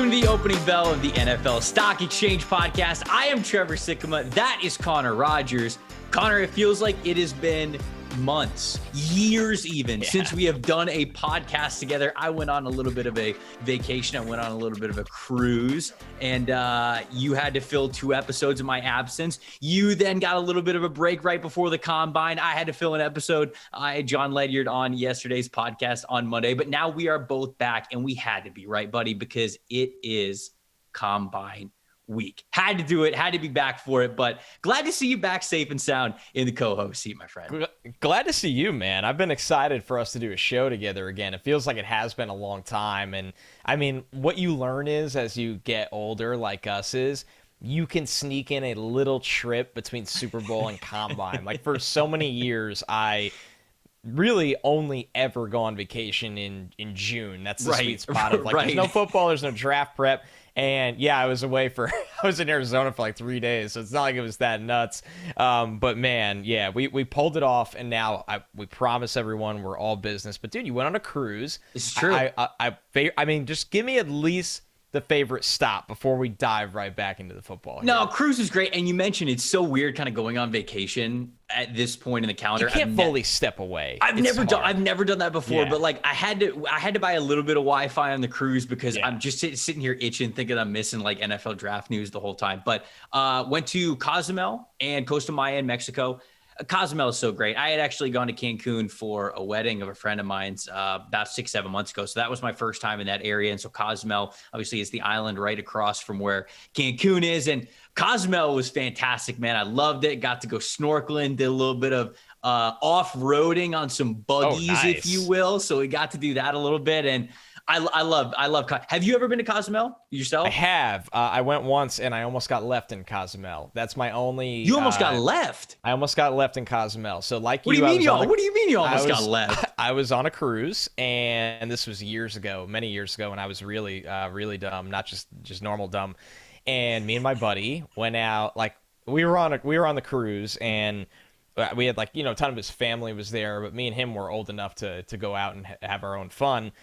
Welcome to the opening bell of the NFL Stock Exchange podcast. I am Trevor Sikkema. That is Connor Rogers. Connor, it feels like it has been months, years even, since we have done a podcast together. I went on a little bit of a vacation. I went on a little bit of a cruise, and you had to fill 2 episodes in my absence. You then got a little bit of a break right before the combine. I had to fill an episode. I had John Ledyard on yesterday's podcast on Monday, but now we are both back, and we had to be, right, buddy, because it is combine week. Had to do it, had to be back for it, but glad to see you back safe and sound in the co-host seat, my friend. Glad to see you, man. I've been excited for us to do a show together again. It feels like it has been a long time. And I mean, what you learn is as you get older, like us, is you can sneak in a little trip between Super Bowl and Combine. Like for so many years, I really only ever go on vacation in June. That's the sweet spot of like, there's no football, there's no draft prep. And yeah, I was away I was in Arizona for like 3 days, so it's not like it was that nuts. But man, yeah, we pulled it off, and now we promise everyone we're all business. But dude, you went on a cruise. It's true. I mean, just give me at least the favorite stop before we dive right back into the football. No, cruise is great. And you mentioned it's so weird kind of going on vacation at this point in the calendar. You can't fully step away. I've never done that before, but like I had to buy a little bit of Wi-Fi on the cruise because I'm just sitting here itching, thinking I'm missing like NFL draft news the whole time. But went to Cozumel and Costa Maya in Mexico. Cozumel is so great. I had actually gone to Cancun for a wedding of a friend of mine's about 6-7 months ago. So that was my first time in that area. And so Cozumel obviously is the island right across from where Cancun is. And Cozumel was fantastic, man. I loved it. Got to go snorkeling, did a little bit of off-roading on some buggies, if you will. So we got to do that a little bit. And I love. Have you ever been to Cozumel yourself? I have. I went once and I almost got left in Cozumel. That's my only. You almost got left. I almost got left in Cozumel. So like what do you mean you almost got left? I was on a cruise, and this was many years ago, when I was really, really dumb, not just normal dumb. And me and my buddy went out. Like we were on the cruise, and we had like a ton of his family was there, but me and him were old enough to go out and have our own fun.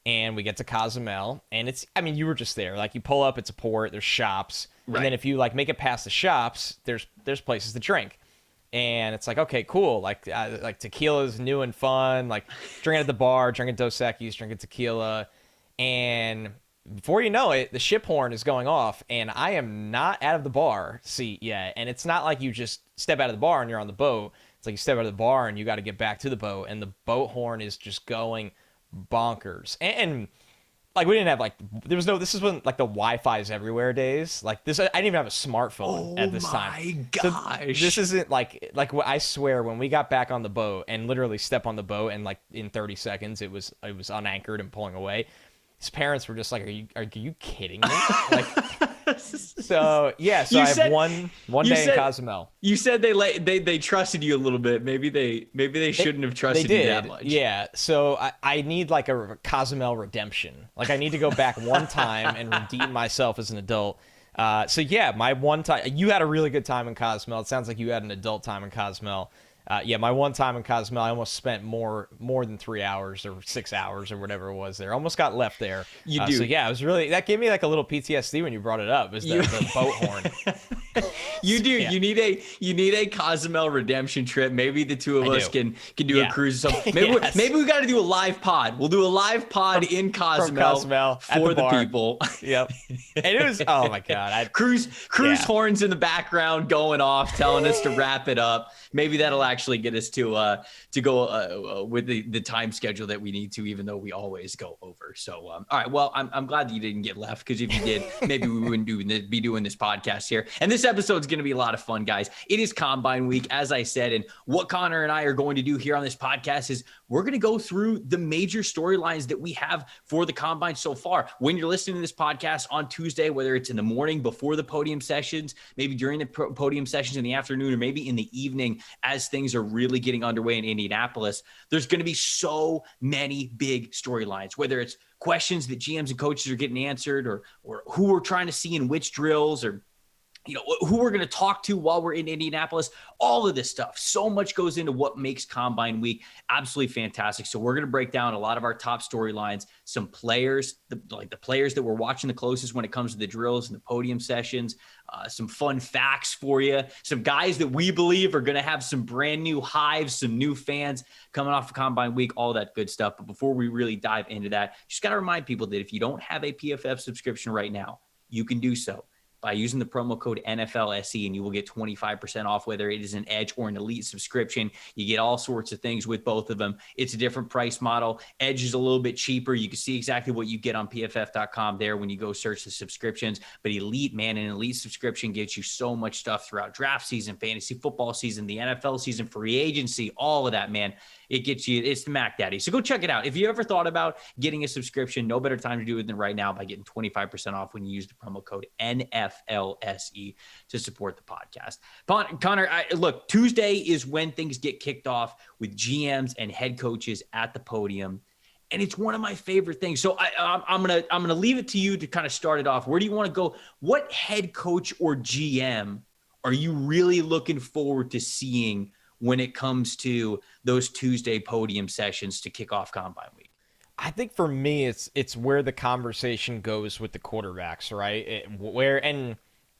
And we get to Cozumel, and you were just there. Like, you pull up, it's a port, there's shops. Right. And then if you, like, make it past the shops, there's places to drink. And it's like, okay, cool. Like tequila's new and fun. Like, drinking at the bar, drinking Dos Equis, drinking tequila. And before you know it, the ship horn is going off, and I am not out of the bar seat yet. And it's not like you just step out of the bar and you're on the boat. It's like you step out of the bar and you got to get back to the boat, and the boat horn is just going bonkers. And like we didn't have like this is when like the Wi-Fi's everywhere days. Like this, I didn't even have a smartphone at this time. Oh my gosh! So this isn't like I swear, when we got back on the boat and literally step on the boat, and like in 30 seconds it was unanchored and pulling away. His parents were just like, "Are you kidding me?" Like, so yeah. So I have one day in Cozumel. You said they trusted you a little bit. Maybe they shouldn't have trusted you that much. Yeah. So I need like a Cozumel redemption. Like I need to go back one time and redeem myself as an adult. So yeah, my one time. You had a really good time in Cozumel. It sounds like you had an adult time in Cozumel. Yeah, my one time in Cozumel, I almost spent more than 3 hours or 6 hours or whatever it was there. Almost got left there. You do. So yeah, it was really, that gave me like a little PTSD when you brought it up. Is the boat horn. You do. Yeah. You need a Cozumel redemption trip. Maybe the two of us can do a cruise or something. Maybe we got to do a live pod. We'll do a live pod in Cozumel for the people. Yep. And it was, oh my God. Cruise horns in the background going off, telling us to wrap it up. Maybe that'll actually get us to go with the time schedule that we need to, even though we always go over. So, all right. Well, I'm glad that you didn't get left, because if you did, maybe we wouldn't be doing this podcast here. And this episode is going to be a lot of fun, guys. It is Combine Week, as I said, and what Connor and I are going to do here on this podcast is we're going to go through the major storylines that we have for the Combine so far. When you're listening to this podcast on Tuesday, whether it's in the morning before the podium sessions, maybe during the podium sessions in the afternoon, or maybe in the evening as things are really getting underway in Indianapolis, there's going to be so many big storylines, whether it's questions that GMs and coaches are getting answered, or who we're trying to see in which drills, or who we're going to talk to while we're in Indianapolis, all of this stuff. So much goes into what makes Combine Week absolutely fantastic. So we're going to break down a lot of our top storylines, some players, the players that we're watching the closest when it comes to the drills and the podium sessions, some fun facts for you, some guys that we believe are going to have some brand new hives, some new fans coming off of Combine Week, all that good stuff. But before we really dive into that, just got to remind people that if you don't have a PFF subscription right now, you can do so by using the promo code NFLSE, and you will get 25% off, whether it is an Edge or an Elite subscription. You get all sorts of things with both of them. It's a different price model. Edge is a little bit cheaper. You can see exactly what you get on PFF.com there when you go search the subscriptions. But Elite, man, an Elite subscription gets you so much stuff throughout draft season, fantasy football season, the NFL season, free agency, all of that, man. It gets you, it's the Mac Daddy. So go check it out. If you ever thought about getting a subscription, no better time to do it than right now by getting 25% off when you use the promo code NFLSE to support the podcast. Connor, look, Tuesday is when things get kicked off with GMs and head coaches at the podium. And it's one of my favorite things. So I'm gonna leave it to you to kind of start it off. Where do you want to go? What head coach or GM are you really looking forward to seeing when it comes to those Tuesday podium sessions to kick off Combine Week? I think for me, it's where the conversation goes with the quarterbacks, right? And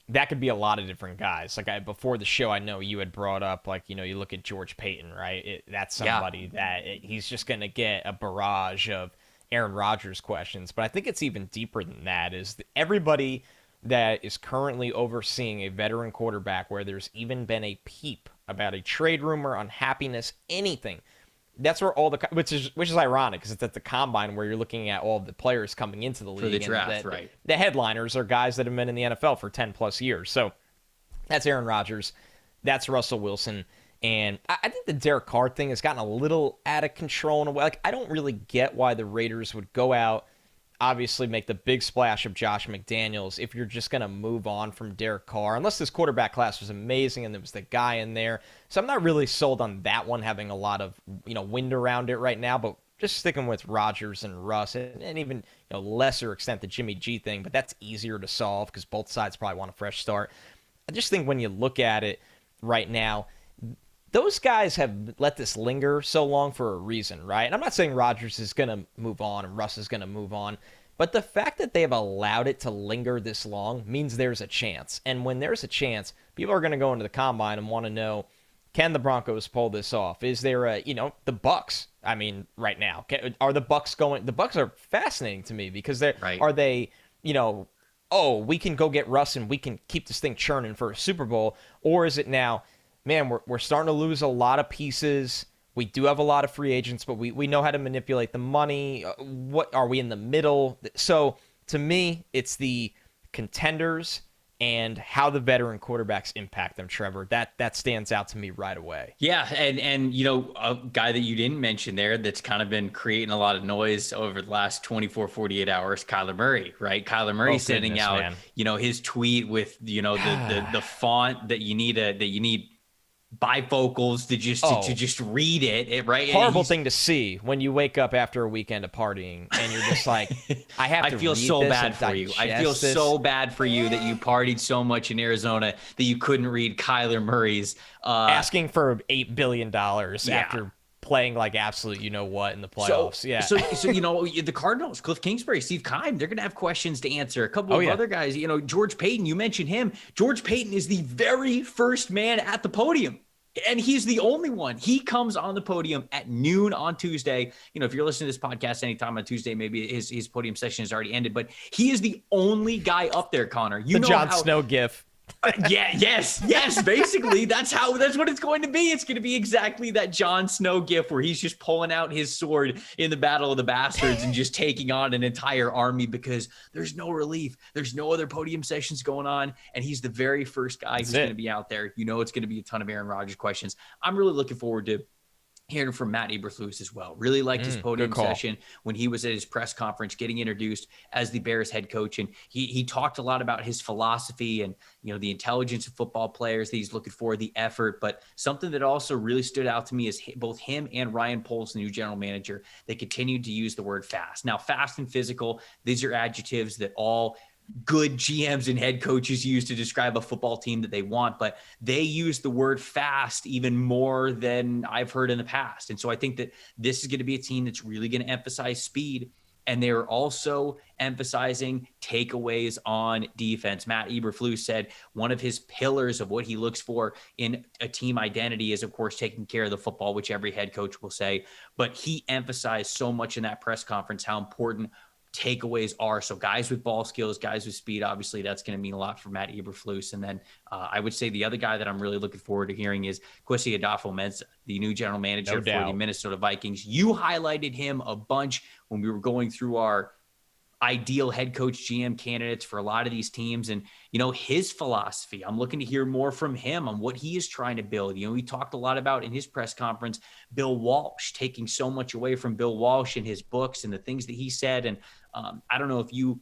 that could be a lot of different guys. Like before the show, I know you had brought up, like, you look at George Payton, right? That's somebody that he's just going to get a barrage of Aaron Rodgers questions. But I think it's even deeper than that. Is everybody that is currently overseeing a veteran quarterback where there's even been a peep about a trade rumor, unhappiness, anything. That's where all which is ironic because it's at the combine where you're looking at all of the players coming into the league. For the draft, right. The headliners are guys that have been in the NFL for 10 plus years. So that's Aaron Rodgers. That's Russell Wilson. And I think the Derek Carr thing has gotten a little out of control in a way. Like, I don't really get why the Raiders would go out, obviously make the big splash of Josh McDaniels if you're just going to move on from Derek Carr, unless this quarterback class was amazing and there was the guy in there. So I'm not really sold on that one having a lot of wind around it right now, but just sticking with Rodgers and Russ and even lesser extent the Jimmy G thing, but that's easier to solve because both sides probably want a fresh start. I just think when you look at it right now, those guys have let this linger so long for a reason, right? And I'm not saying Rodgers is going to move on and Russ is going to move on, but the fact that they have allowed it to linger this long means there's a chance. And when there's a chance, people are going to go into the combine and want to know, can the Broncos pull this off? Is there the Bucks? I mean, right now, are the Bucks going? The Bucks are fascinating to me because are they, oh, we can go get Russ and we can keep this thing churning for a Super Bowl, or is it now, man, we're starting to lose a lot of pieces. We do have a lot of free agents, but we know how to manipulate the money. What are we in the middle? So to me, it's the contenders and how the veteran quarterbacks impact them, Trevor. That stands out to me right away. Yeah, and a guy that you didn't mention there that's kind of been creating a lot of noise over the last 24, 48 hours, Kyler Murray, right? Kyler Murray sending out, man, his tweet with, the font that you need bifocals to just read it, right? Horrible thing to see when you wake up after a weekend of partying and you're just like, I feel so bad for you. I feel so bad for you that you partied so much in Arizona that you couldn't read Kyler Murray's asking for $8 billion after playing like absolute what in the playoffs. So the Cardinals, Cliff Kingsbury, Steve Keim, they're gonna have questions to answer. A couple of other guys, George Payton, you mentioned him. George Payton is the very first man at the podium, and he's the only one. He comes on the podium at noon on Tuesday. If you're listening to this podcast anytime on Tuesday, maybe his podium session has already ended, but he is the only guy up there, Connor. The Jon Snow gif. Yes. Basically, that's what it's going to be. It's going to be exactly that Jon Snow gif where he's just pulling out his sword in the Battle of the Bastards and just taking on an entire army because there's no relief. There's no other podium sessions going on, and he's the very first guy who's going to be out there. It's going to be a ton of Aaron Rodgers questions. I'm really looking forward to hearing from Matt Eberflus as well. Really liked his podium session when he was at his press conference getting introduced as the Bears head coach. And he talked a lot about his philosophy and, the intelligence of football players that he's looking for, the effort. But something that also really stood out to me is both him and Ryan Poles, the new general manager, they continued to use the word fast. Now, fast and physical, these are adjectives that all good GMs and head coaches use to describe a football team that they want, but they use the word fast even more than I've heard in the past. And so I think that this is going to be a team that's really going to emphasize speed. And they're also emphasizing takeaways on defense. Matt Eberflus said one of his pillars of what he looks for in a team identity is, of course, taking care of the football, which every head coach will say. But he emphasized so much in that press conference how important takeaways are. So guys with ball skills, guys with speed, obviously that's going to mean a lot for Matt Eberflus. And then I would say the other guy that I'm really looking forward to hearing is Kwesi Adolfo-Mensah, the new general manager for the Minnesota Vikings. You highlighted him a bunch when we were going through our ideal head coach GM candidates for a lot of these teams. And, his philosophy, I'm looking to hear more from him on what he is trying to build. We talked a lot about in his press conference, Bill Walsh, taking so much away from Bill Walsh and his books and the things that he said. And I don't know if you,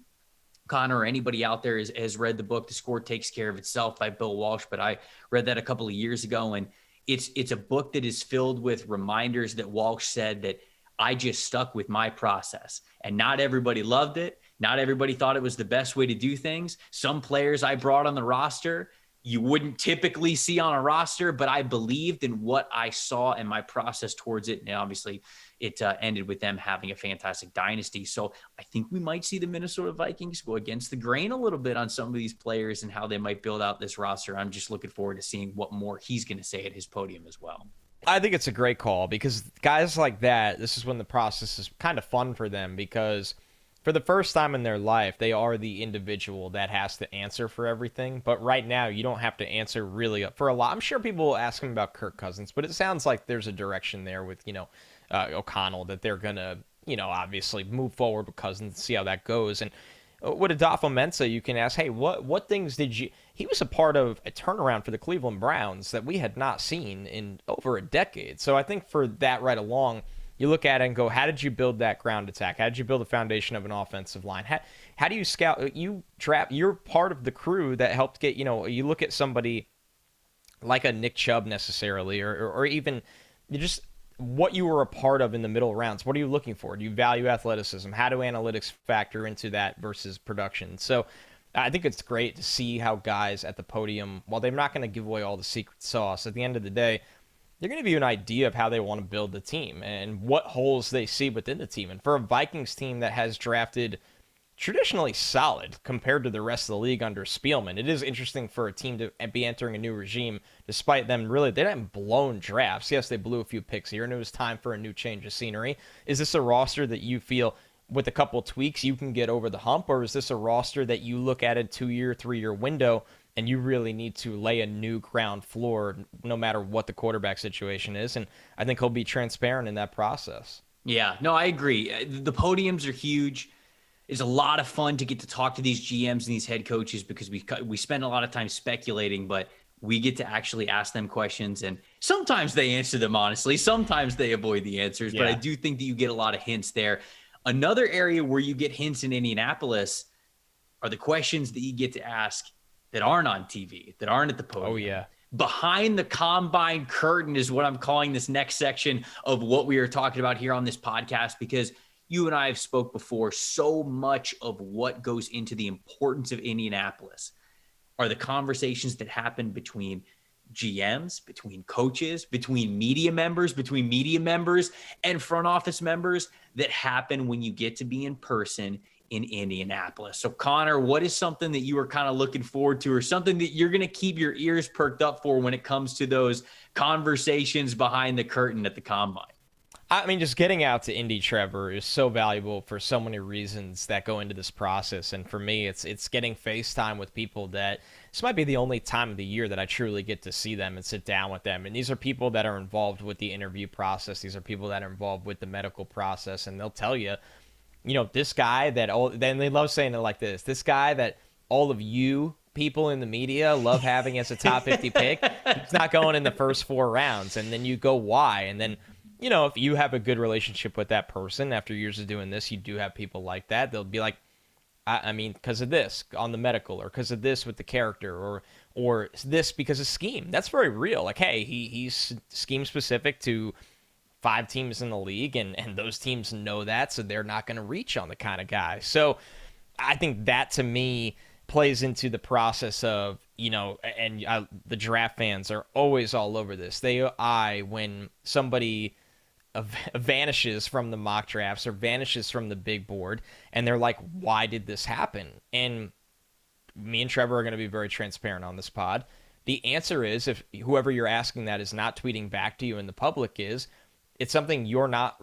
Connor, or anybody out there has read the book, The Score Takes Care of Itself by Bill Walsh, but I read that a couple of years ago. And it's a book that is filled with reminders that Walsh said that I just stuck with my process, and not everybody loved it. Not everybody thought it was the best way to do things. Some players I brought on the roster, you wouldn't typically see on a roster, but I believed in what I saw and my process towards it. And obviously it ended with them having a fantastic dynasty. So I think we might see the Minnesota Vikings go against the grain a little bit on some of these players and how they might build out this roster. I'm just looking forward to seeing what more he's going to say at his podium as well. I think it's a great call because guys like that, this is when the process is kind of fun for them because for the first time in their life, they are the individual that has to answer for everything. But right now, you don't have to answer really for a lot. I'm sure people will ask him about Kirk Cousins, but it sounds like there's a direction there with, O'Connell that they're going to, obviously move forward with Cousins and see how that goes. And with Adolfo-Mensah, you can ask, hey, what things did you... He was a part of a turnaround for the Cleveland Browns that we had not seen in over a decade. So I think for that right along, you look at it and go, how did you build that ground attack? How did you build the foundation of an offensive line? How do you scout? You're part of the crew that helped get, you look at somebody like a Nick Chubb necessarily, or even just what you were a part of in the middle rounds. What are you looking for? Do you value athleticism? How do analytics factor into that versus production? So I think it's great to see how guys at the podium, while they're not going to give away all the secret sauce, at the end of the day, they're going to give you an idea of how they want to build the team and what holes they see within the team. And for a Vikings team that has drafted traditionally solid compared to the rest of the league under Spielman, it is interesting for a team to be entering a new regime, despite them really, they didn't blown drafts. Yes, they blew a few picks here, and it was time for a new change of scenery. Is this a roster that you feel with a couple tweaks you can get over the hump, or is this a roster that you look at a 2-year, 3-year window and you really need to lay a new ground floor no matter what the quarterback situation is? And I think he'll be transparent in that process. Yeah, no, I agree. The podiums are huge. It's a lot of fun to get to talk to these GMs and these head coaches because we spend a lot of time speculating, but we get to actually ask them questions, and sometimes they answer them honestly. Sometimes they avoid the answers, but I do think that you get a lot of hints there. Another area where you get hints in Indianapolis are the questions that you get to ask that aren't on TV, that aren't at the podium. Oh, yeah. Behind the combine curtain is what I'm calling this next section of what we are talking about here on this podcast, because you and I have spoke before, so much of what goes into the importance of Indianapolis are the conversations that happen between GMs, between coaches, between media members, and front office members that happen when you get to be in person in Indianapolis. So Connor, what is something that you are kind of looking forward to, or something that you're going to keep your ears perked up for when it comes to those conversations behind the curtain at the combine? I mean, just getting out to Indy, Trevor, is so valuable for so many reasons that go into this process. And for me, it's getting FaceTime with people that this might be the only time of the year that I truly get to see them and sit down with them. And these are people that are involved with the interview process. These are people that are involved with the medical process. And they'll tell you, this guy that then they love saying it like this guy that all of you people in the media love having as a top 50 pick, he's not going in the first 4 rounds. And then you go, why? And then, if you have a good relationship with that person after years of doing this, you do have people like that. They'll be like, I mean, because of this on the medical, or because of this with the character, or this because of scheme. That's very real. Like, hey, he's scheme specific to 5 teams in the league, and those teams know that, so they're not going to reach on the kind of guy. So I think that to me plays into the process of, the draft fans are always all over this. When somebody vanishes from the mock drafts or vanishes from the big board, and they're like, why did this happen? And me and Trevor are going to be very transparent on this pod. The answer is, if whoever you're asking that is not tweeting back to you in the public, it's something you're not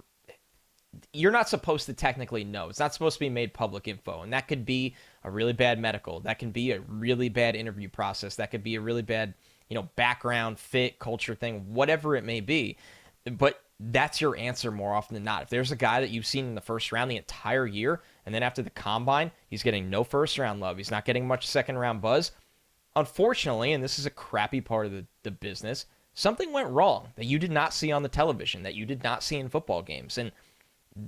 supposed to technically know. It's not supposed to be made public info. And that could be a really bad medical. That can be a really bad interview process. That could be a really bad, background, fit, culture thing, whatever it may be. But that's your answer more often than not. If there's a guy that you've seen in the first round the entire year, and then after the combine, he's getting no first round love, he's not getting much second round buzz, unfortunately, and this is a crappy part of the business, something went wrong that you did not see on the television, that you did not see in football games. And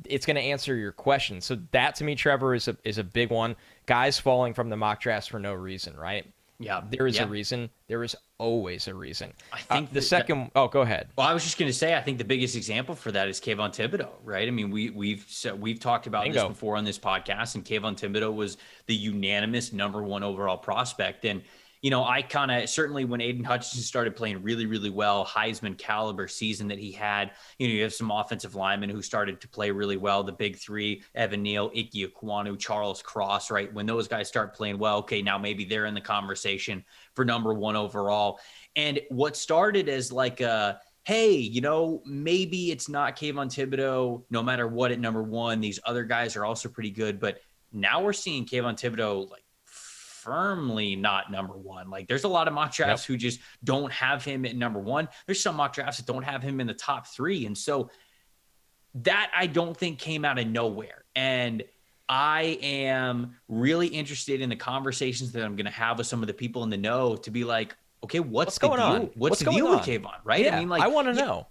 it's going to answer your question. So that, to me, Trevor, is a big one. Guys falling from the mock drafts for no reason, right? Yeah. There is a reason. There is always a reason. I think the second... Oh, go ahead. Well, I was just going to say, I think the biggest example for that is Kayvon Thibodeau, right? I mean, we've talked about Bingo. this before on this podcast, and Kayvon Thibodeau was the unanimous number one overall prospect. And I kind of, certainly when Aiden Hutchinson started playing really, really well, Heisman caliber season that he had, you have some offensive linemen who started to play really well. The big three, Evan Neal, Ike Ekwonu, Charles Cross, right? When those guys start playing well, okay, now maybe they're in the conversation for number one overall. And what started as like hey, maybe it's not Kayvon Thibodeau, no matter what at number one, these other guys are also pretty good. But now we're seeing Kayvon Thibodeau like firmly not number one. Like there's a lot of mock drafts who just don't have him at number one. There's some mock drafts that don't have him in the top three. And so that I don't think came out of nowhere. And I am really interested in the conversations that I'm going to have with some of the people in the know to be like, okay, what's the going deal? on? What's the deal with Kayvon, right? Yeah, I mean, like, I want to know.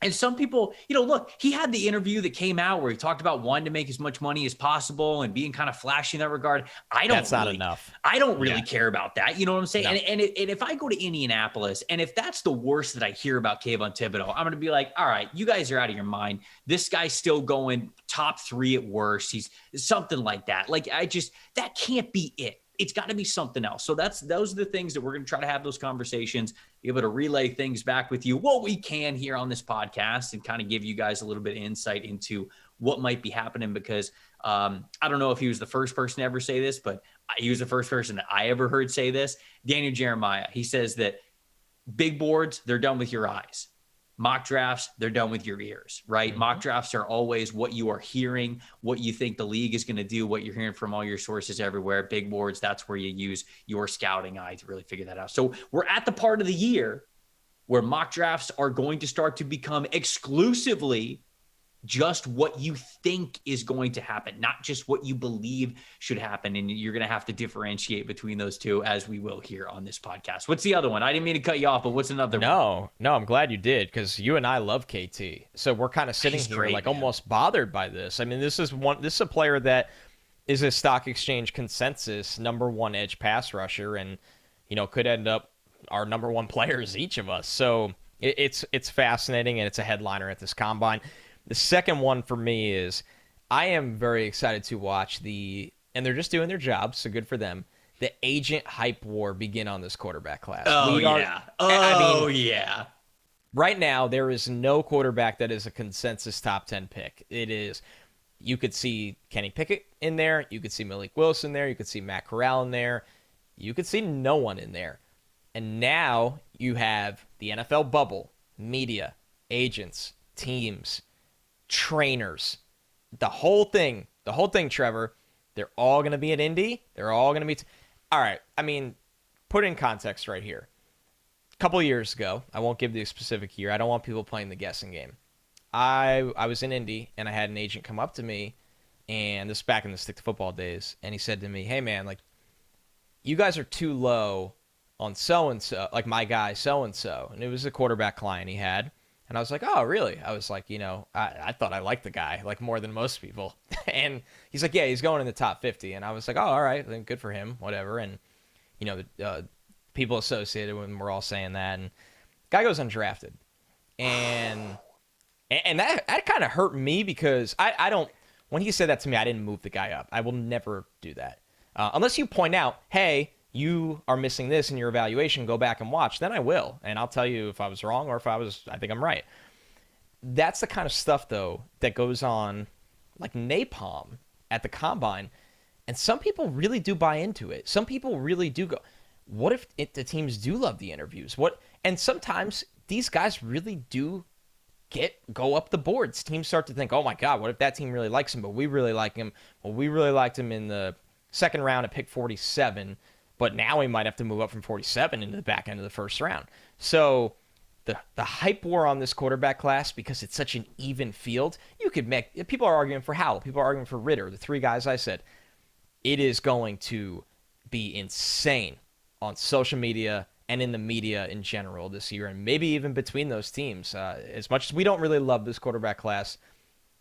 And some people, look, he had the interview that came out where he talked about wanting to make as much money as possible and being kind of flashy in that regard. That's not enough. I don't really care about that. You know what I'm saying? No. And if I go to Indianapolis and if that's the worst that I hear about Kayvon Thibodeau, I'm going to be like, all right, you guys are out of your mind. This guy's still going top three at worst. He's something like that. Like that can't be it. It's got to be something else. So those are the things that we're going to try to have those conversations, be able to relay things back with you, what we can here on this podcast, and kind of give you guys a little bit of insight into what might be happening. Because I don't know if he was the first person to ever say this, but he was the first person that I ever heard say this. Daniel Jeremiah, he says that big boards, they're done with your eyes. Mock drafts, they're done with your ears, right? Mm-hmm. Mock drafts are always what you are hearing, what you think the league is going to do, what you're hearing from all your sources everywhere. Big boards, that's where you use your scouting eye to really figure that out. So we're at the part of the year where mock drafts are going to start to become exclusively just what you think is going to happen, not just what you believe should happen. And you're going to have to differentiate between those two, as we will here on this podcast. What's the other one? I didn't mean to cut you off, but what's another one? No, I'm glad you did, because you and I love KT. So we're kind of sitting here great, like man. Almost bothered by this. I mean, this is a player that is a stock exchange consensus number one edge pass rusher, and could end up our number one players, each of us. So it's fascinating, and it's a headliner at this combine. The second one for me is I am very excited to watch and they're just doing their job, so good for them, the agent hype war begin on this quarterback class. Yeah. Right now, there is no quarterback that is a consensus top 10 pick. You could see Kenny Pickett in there. You could see Malik Willis in there. You could see Matt Corral in there. You could see no one in there. And now you have the NFL bubble, media, agents, teams, trainers, the whole thing, Trevor. They're all going to be at Indy. They're all going to be all right. I mean, put in context right here. A couple of years ago, I won't give the specific year. I don't want people playing the guessing game. I was in Indy, and I had an agent come up to me, and this is back in the stick to football days, and he said to me, "Hey man, like, you guys are too low on so-and-so, like my guy so-and-so." And it was a quarterback client he had. And I was like, "Oh, really?" I was like, I thought I liked the guy, like, more than most people. And he's like, "Yeah, he's going in the top 50. And I was like, "Oh, all right, then good for him, whatever." And, the people associated with him were all saying that. And guy goes undrafted. And that kind of hurt me, because I don't when he said that to me, I didn't move the guy up. I will never do that. Unless you point out, hey, you are missing this in your evaluation, go back and watch, then I will. And I'll tell you if I was wrong or if I think I'm right. That's the kind of stuff, though, that goes on like napalm at the combine. And some people really do buy into it. Some people really do go, what if the teams do love the interviews? And sometimes these guys really do go up the boards. Teams start to think, oh my God, what if that team really likes him, but we really like him? Well, we really liked him in the second round at pick 47, but now we might have to move up from 47 into the back end of the first round. So the hype war on this quarterback class, because it's such an even field, people are arguing for Howell, people are arguing for Ritter, the three guys I said. It is going to be insane on social media and in the media in general this year, and maybe even between those teams. As much as we don't really love this quarterback class,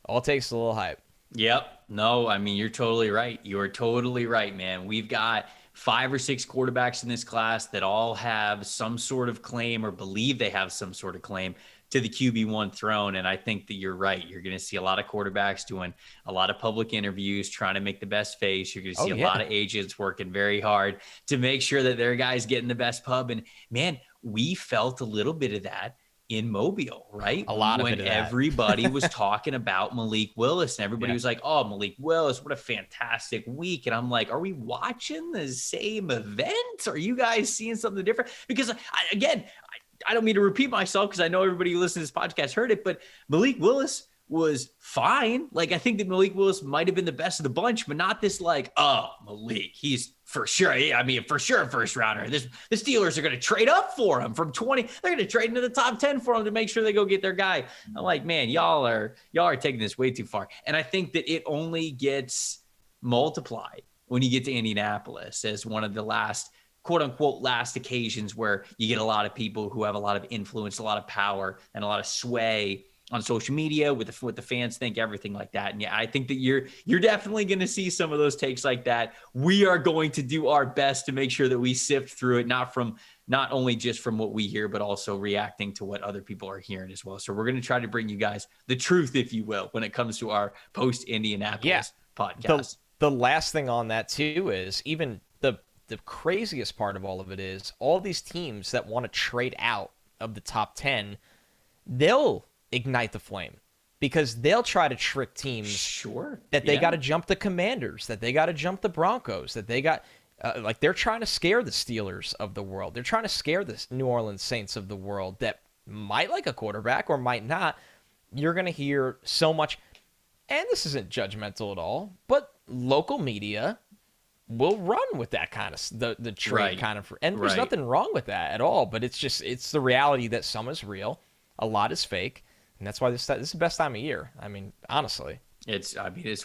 all it takes is a little hype. Yep. No, I mean, you're totally right. You're totally right, man. We've got 5 or 6 quarterbacks in this class that all have some sort of claim or believe they have some sort of claim to the QB1 throne. And I think that you're right. You're going to see a lot of quarterbacks doing a lot of public interviews, trying to make the best face. You're going to see a lot of agents working very hard to make sure that their guys getting the best pub. And man, we felt a little bit of that in Mobile, right? A lot of it. When everybody was talking about Malik Willis, and everybody was like, oh, Malik Willis, what a fantastic week. And I'm like, are we watching the same event? Are you guys seeing something different? Because I don't mean to repeat myself, because I know everybody who listens to this podcast heard it, but Malik Willis was fine. Like, I think that Malik Willis might have been the best of the bunch, but not this like, oh, Malik, he's for sure. I mean, for sure, first rounder. The Steelers are going to trade up for him from 20. They're going to trade into the top 10 for him to make sure they go get their guy. I'm like, man, y'all are taking this way too far. And I think that it only gets multiplied when you get to Indianapolis as one of the last, quote unquote, last occasions where you get a lot of people who have a lot of influence, a lot of power, and a lot of sway on social media with what the fans think, everything like that. And yeah, I think that you're definitely going to see some of those takes like that. We are going to do our best to make sure that we sift through it, not only just from what we hear, but also reacting to what other people are hearing as well. So we're going to try to bring you guys the truth, if you will, when it comes to our post Indianapolis podcast. The last thing on that too is even the craziest part of all of it is all these teams that want to trade out of the top 10, they'll ignite the flame, because they'll try to trick teams that they got to jump the Commanders, that they got to jump the Broncos, that they got they're trying to scare the Steelers of the world. They're trying to scare the New Orleans Saints of the world that might like a quarterback or might not. You're going to hear so much, and this isn't judgmental at all, but local media will run with that kind of the trade kind of, and there's nothing wrong with that at all, but it's the reality that some is real, a lot is fake. And that's why this is the best time of year. I mean, honestly. It's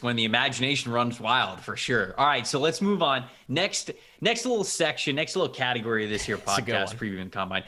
when the imagination runs wild, for sure. All right, so let's move on. Next little section, next little category of this here podcast, Preview and Combine.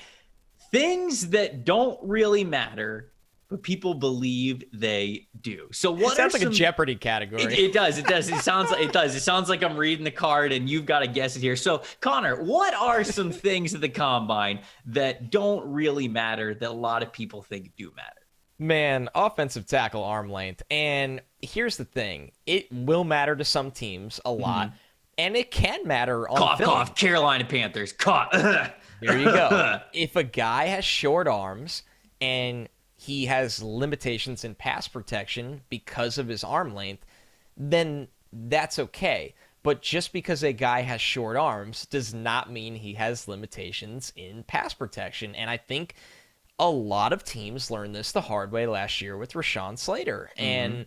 Things that don't really matter, but people believe they do. So what sounds like a Jeopardy category. It does. It sounds like I'm reading the card and you've got to guess it here. So Connor, what are some things at the Combine that don't really matter that a lot of people think do matter? Man, offensive tackle arm length. And here's the thing. It will matter to some teams a lot. Mm-hmm. And it can matter on film. Cough, Carolina Panthers. Cough. There you go. If a guy has short arms and he has limitations in pass protection because of his arm length, then that's okay. But just because a guy has short arms does not mean he has limitations in pass protection. And I think a lot of teams learned this the hard way last year with Rashawn Slater. Mm-hmm. And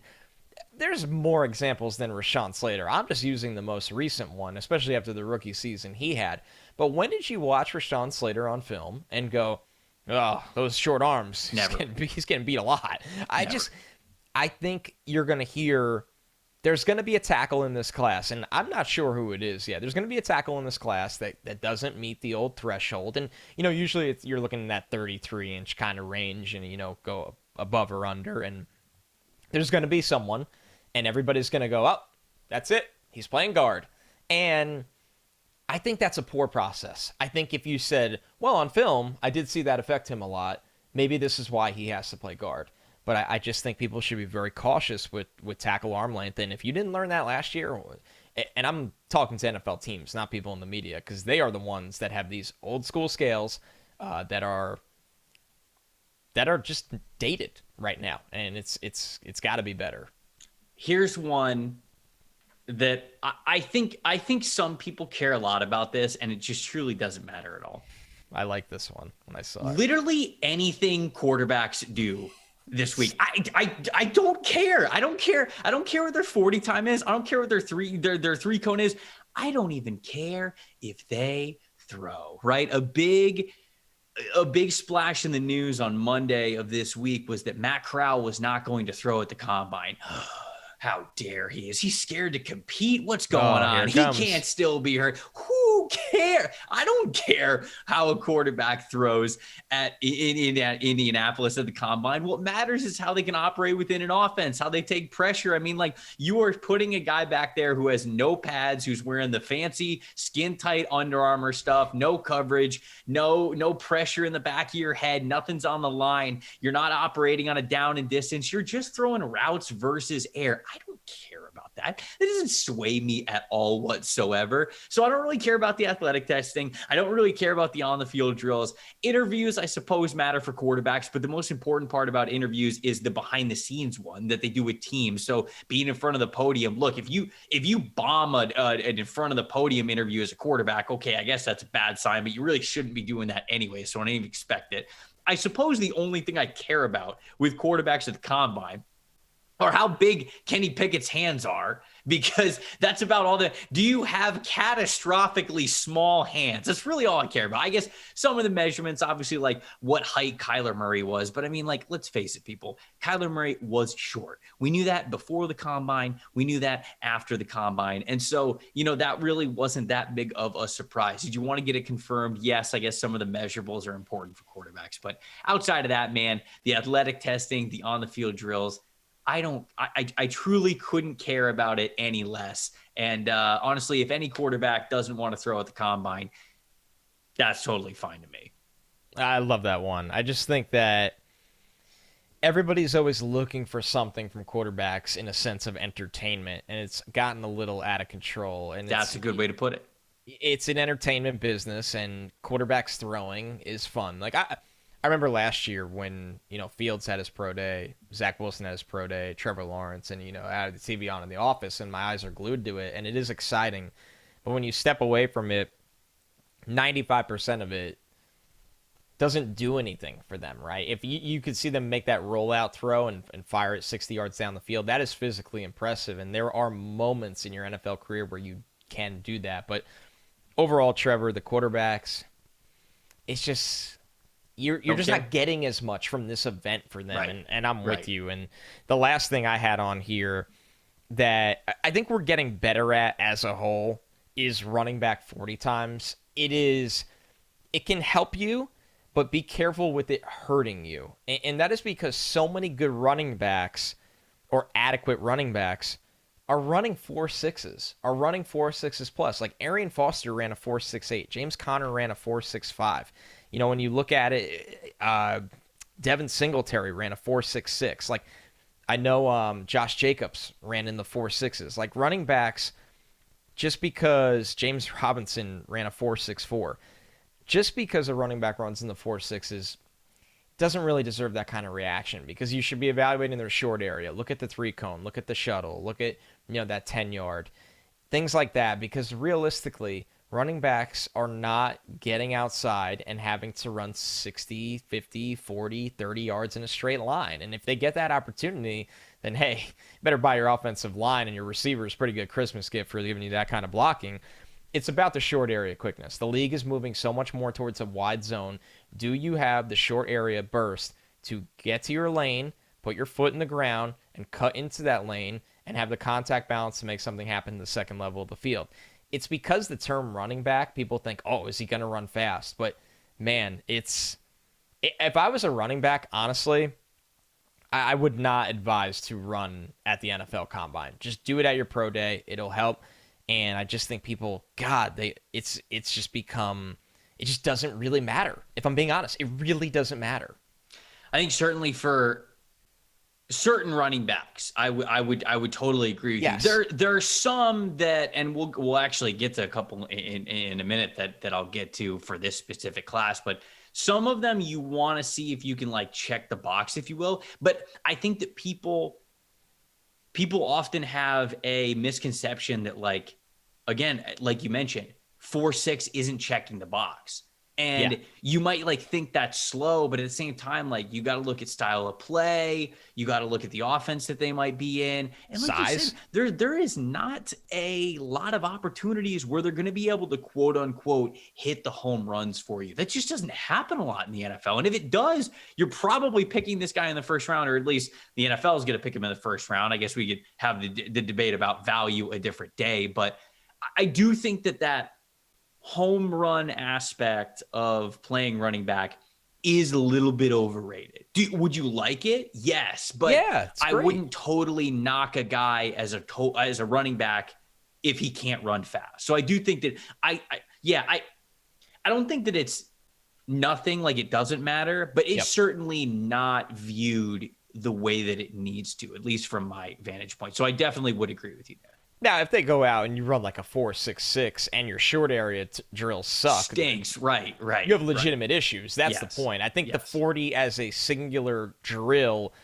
there's more examples than Rashawn Slater. I'm just using the most recent one, especially after the rookie season he had. But when did you watch Rashawn Slater on film and go, oh, those short arms, Never. He's getting beat a lot? I think you're going to hear there's going to be a tackle in this class, and I'm not sure who it is yet. There's going to be a tackle in this class that doesn't meet the old threshold. And, usually you're looking in that 33-inch kind of range and, go above or under. And there's going to be someone, and everybody's going to go, oh, that's it. He's playing guard. And I think that's a poor process. I think if you said, well, on film, I did see that affect him a lot, maybe this is why he has to play guard. but I just think people should be very cautious with tackle arm length. And if you didn't learn that last year, and I'm talking to NFL teams, not people in the media, because they are the ones that have these old school scales that are just dated right now, and it's got to be better. Here's one that I think some people care a lot about this, and it just truly doesn't matter at all. I like this one when I saw it. Literally anything quarterbacks do this week, I don't care. I don't care what their 40 time is. I don't care what their three cone is. I don't even care if they throw, right? A big splash in the news on Monday of this week was that Matt Corral was not going to throw at the combine. How dare he? Is he scared to compete? What's going on? He can't still be hurt. Who cares? I don't care how a quarterback throws in Indianapolis at the combine. What matters is how they can operate within an offense, how they take pressure. I mean, like, you are putting a guy back there who has no pads, who's wearing the fancy skin tight Under Armour stuff, no coverage, no pressure in the back of your head. Nothing's on the line. You're not operating on a down and distance. You're just throwing routes versus air. I don't care about that. It doesn't sway me at all whatsoever. So I don't really care about the athletic testing. I don't really care about the on the field drills. Interviews, I suppose, matter for quarterbacks, but the most important part about interviews is the behind the scenes one that they do with teams. So being in front of the podium, look, if you bomb an in front of the podium interview as a quarterback, okay, I guess that's a bad sign, but you really shouldn't be doing that anyway. So I don't even expect it. I suppose the only thing I care about with quarterbacks at the combine or how big Kenny Pickett's hands are, because that's about all do you have catastrophically small hands? That's really all I care about. I guess some of the measurements, obviously, like what height Kyler Murray was, but I mean, like, let's face it, people, Kyler Murray was short. We knew that before the combine. We knew that after the combine. And so, that really wasn't that big of a surprise. Did you want to get it confirmed? Yes, I guess some of the measurables are important for quarterbacks, but outside of that, man, the athletic testing, the on the field drills, I truly couldn't care about it any less. And honestly, if any quarterback doesn't want to throw at the combine, that's totally fine to me. I love that one. I just think that everybody's always looking for something from quarterbacks in a sense of entertainment, and it's gotten a little out of control. And that's a good way to put it. It's an entertainment business, and quarterbacks throwing is fun. Like, I remember last year when, Fields had his pro day, Zach Wilson had his pro day, Trevor Lawrence, and, I had the TV on in the office, and my eyes are glued to it, and it is exciting. But when you step away from it, 95% of it doesn't do anything for them, right? If you could see them make that rollout throw and fire it 60 yards down the field, that is physically impressive, and there are moments in your NFL career where you can do that. But overall, Trevor, the quarterbacks, it's just... You're just not getting as much from this event for them, right. and I'm with you. And the last thing I had on here that I think we're getting better at as a whole is running back 40 times. It can help you, but be careful with it hurting you. And that is because so many good running backs or adequate running backs are running 4.6s, are running 4.6s plus. Like Arian Foster ran a 4.68. James Conner ran a 4.65. When you look at it, Devin Singletary ran a 4.66. Like, I know Josh Jacobs ran in the 4.6s. Like, running backs, just because James Robinson ran a 4.64, just because a running back runs in the 4.6s doesn't really deserve that kind of reaction, because you should be evaluating their short area. Look at the 3-cone. Look at the shuttle. Look at, that 10-yard. Things like that, because realistically, running backs are not getting outside and having to run 60, 50, 40, 30 yards in a straight line. And if they get that opportunity, then, hey, you better buy your offensive line and your receivers pretty good Christmas gift for giving you that kind of blocking. It's about the short area quickness. The league is moving so much more towards a wide zone. Do you have the short area burst to get to your lane, put your foot in the ground, and cut into that lane and have the contact balance to make something happen in the second level of the field? It's because the term running back, people think, oh, is he going to run fast? But, man, if I was a running back, honestly, I would not advise to run at the NFL Combine. Just do it at your pro day. It'll help. And I just think people, God, it's just become, it just doesn't really matter. If I'm being honest, it really doesn't matter. I think certainly for certain running backs, I would totally agree with Yes. you. There are some that, and we'll actually get to a couple in a minute that I'll get to for this specific class, but some of them you want to see if you can like check the box, if you will. But I think that people often have a misconception that, like, again, like you mentioned, 4.6 isn't checking the box. And you might like think that's slow, but at the same time, like, you got to look at style of play. You got to look at the offense that they might be in. And like Size. you said, there is not a lot of opportunities where they're going to be able to quote unquote hit the home runs for you. That just doesn't happen a lot in the NFL. And if it does, you're probably picking this guy in the first round, or at least the NFL is going to pick him in the first round. I guess we could have the debate about value a different day, but I do think that home run aspect of playing running back is a little bit overrated. Would you like it? Yes, but I wouldn't totally knock a guy as a running back if he can't run fast. So I do think that I don't think that it's nothing, like it doesn't matter, but it's certainly not viewed the way that it needs to, at least from my vantage point. So I definitely would agree with you there. Now, if they go out and you run like a 4.66 and your short area drills suck, stinks, right. You have legitimate issues. That's the point. I think the 40 as a singular drill,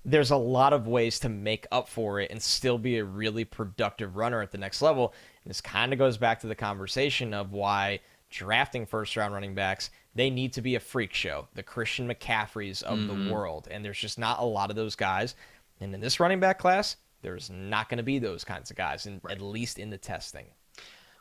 there's a lot of ways to make up for it and still be a really productive runner at the next level. And this kind of goes back to the conversation of why drafting first-round running backs, they need to be a freak show, the Christian McCaffreys of the world. And there's just not a lot of those guys. And in this running back class, there's not going to be those kinds of guys, at least in the testing.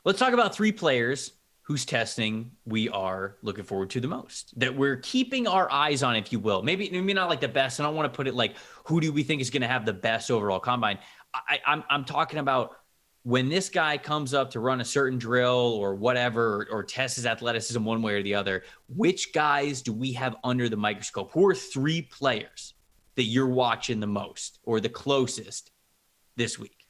Let's talk about 3 players whose testing we are looking forward to the most, that we're keeping our eyes on, if you will. Maybe not like the best. I don't want to put it like, who do we think is going to have the best overall combine? I'm talking about when this guy comes up to run a certain drill or whatever, or test his athleticism one way or the other, which guys do we have under the microscope? Who are 3 players that you're watching the most or the closest this week?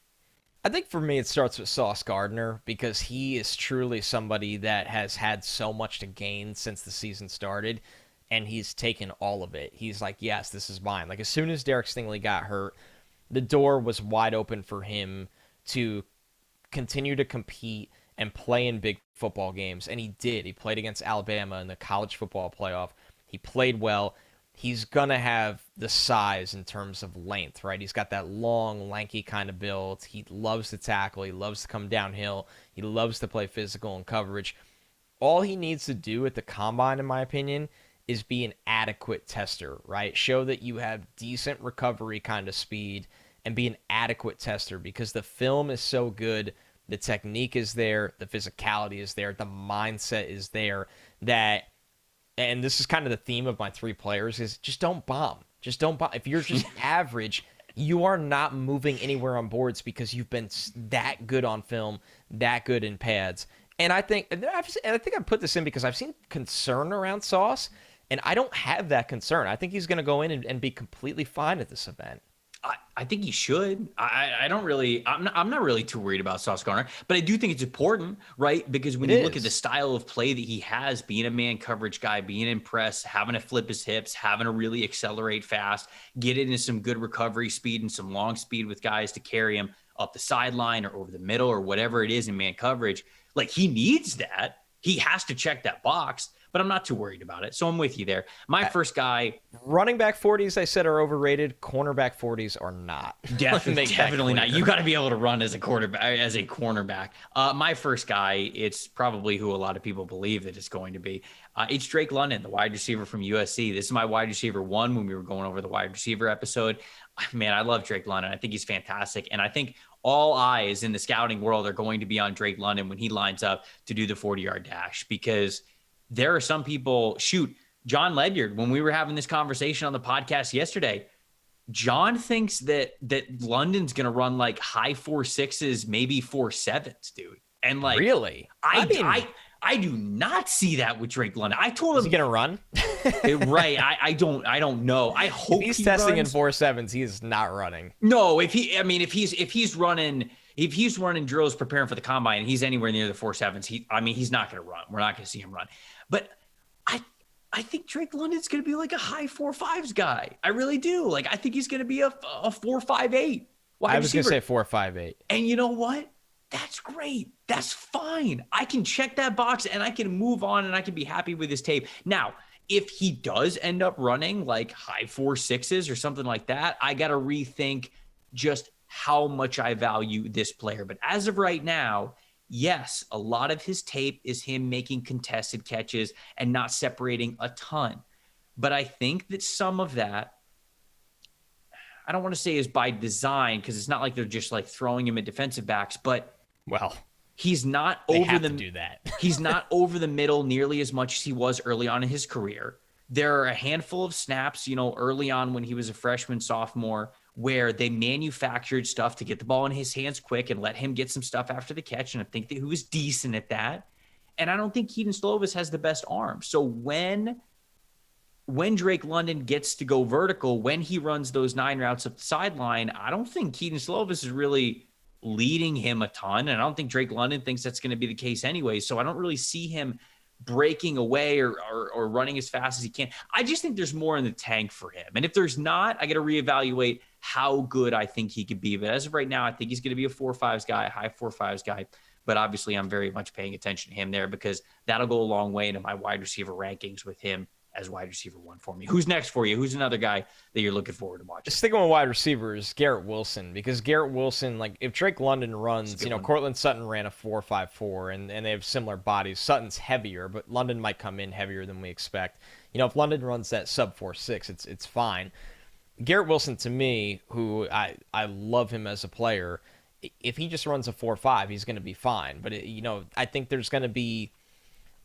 I think for me, it starts with Sauce Gardner, because he is truly somebody that has had so much to gain since the season started, and he's taken all of it. He's like, yes, this is mine. Like, as soon as Derek Stingley got hurt, the door was wide open for him to continue to compete and play in big football games, and he did. He played against Alabama in the college football playoff. He played well. He's going to have the size in terms of length, right? He's got that long, lanky kind of build. He loves to tackle. He loves to come downhill. He loves to play physical and coverage. All he needs to do at the combine, in my opinion, is be an adequate tester, right? Show that you have decent recovery kind of speed and be an adequate tester, because the film is so good. The technique is there. The physicality is there. The mindset is there that... And this is kind of the theme of my 3 players, is just don't bomb. Just don't bomb. If you're just average, you are not moving anywhere on boards, because you've been that good on film, that good in pads. And I think I put this in because I've seen concern around Sauce, and I don't have that concern. I think he's going to go in and be completely fine at this event. I think he should. I'm not really too worried about Sauce Gardner, but I do think it's important, right? Because when you look at the style of play that he has, being a man coverage guy, being in press, having to flip his hips, having to really accelerate fast, get into some good recovery speed and some long speed with guys to carry him up the sideline or over the middle or whatever it is in man coverage, like, he needs that. He has to check that box, but I'm not too worried about it. So I'm with you there. My first guy... Running back 40s, I said, are overrated. Cornerback 40s are not. Definitely not. You got to be able to run as a cornerback. My first guy, it's probably who a lot of people believe that it's going to be. It's Drake London, the wide receiver from USC. This is my wide receiver 1 when we were going over the wide receiver episode. Man, I love Drake London. I think he's fantastic. And I think all eyes in the scouting world are going to be on Drake London when he lines up to do the 40-yard dash, because there are some people, John Ledyard, when we were having this conversation on the podcast yesterday, John thinks that London's going to run like high 4.6s, maybe 4.7s, dude. And like, really? I do not see that with Drake London. I told him, is he gonna run? Right. I don't know. I hope if he's testing in 4.7s, he is not running. No, if he's running drills preparing for the combine and he's anywhere near the 4.7s, he's not going to run. We're not going to see him run. But I think Drake London's going to be like a high 4.5s guy. I really do. Like, I think he's going to be a 4.58 wide I was going to receiver. say 4.58. And you know what? That's great. That's fine. I can check that box and I can move on and I can be happy with his tape. Now, if he does end up running like high 4.6s or something like that, I got to rethink just how much I value this player. But as of right now, yes, a lot of his tape is him making contested catches and not separating a ton. But I think that some of that, I don't want to say is by design, because it's not like they're just like throwing him at defensive backs, but Well, he's not they over have the to do that. he's not over the middle nearly as much as he was early on in his career. There are a handful of snaps, early on when he was a freshman, sophomore, where they manufactured stuff to get the ball in his hands quick and let him get some stuff after the catch. And I think that he was decent at that. And I don't think Keaton Slovis has the best arm. So when Drake London gets to go vertical, when he runs those 9 routes up the sideline, I don't think Keaton Slovis is really leading him a ton. And I don't think Drake London thinks that's going to be the case anyway. So I don't really see him breaking away or running as fast as he can. I just think there's more in the tank for him. And if there's not, I got to reevaluate how good I think he could be. But as of right now, I think he's going to be a 4.5s guy, high 4.5s guy. But obviously, I'm very much paying attention to him there because that'll go a long way into my wide receiver rankings with him as wide receiver 1 for me. Who's next for you? Who's another guy that you're looking forward to watching? Sticking with wide receivers, Garrett Wilson, because Garrett Wilson, like if Drake London runs, Cortland Sutton ran a 4.54 and they have similar bodies. Sutton's heavier, but London might come in heavier than we expect. If London runs that sub 4.6, it's fine. Garrett Wilson, to me, who I love him as a player, if he just runs a 4.5, he's going to be fine. But I think there's going to be.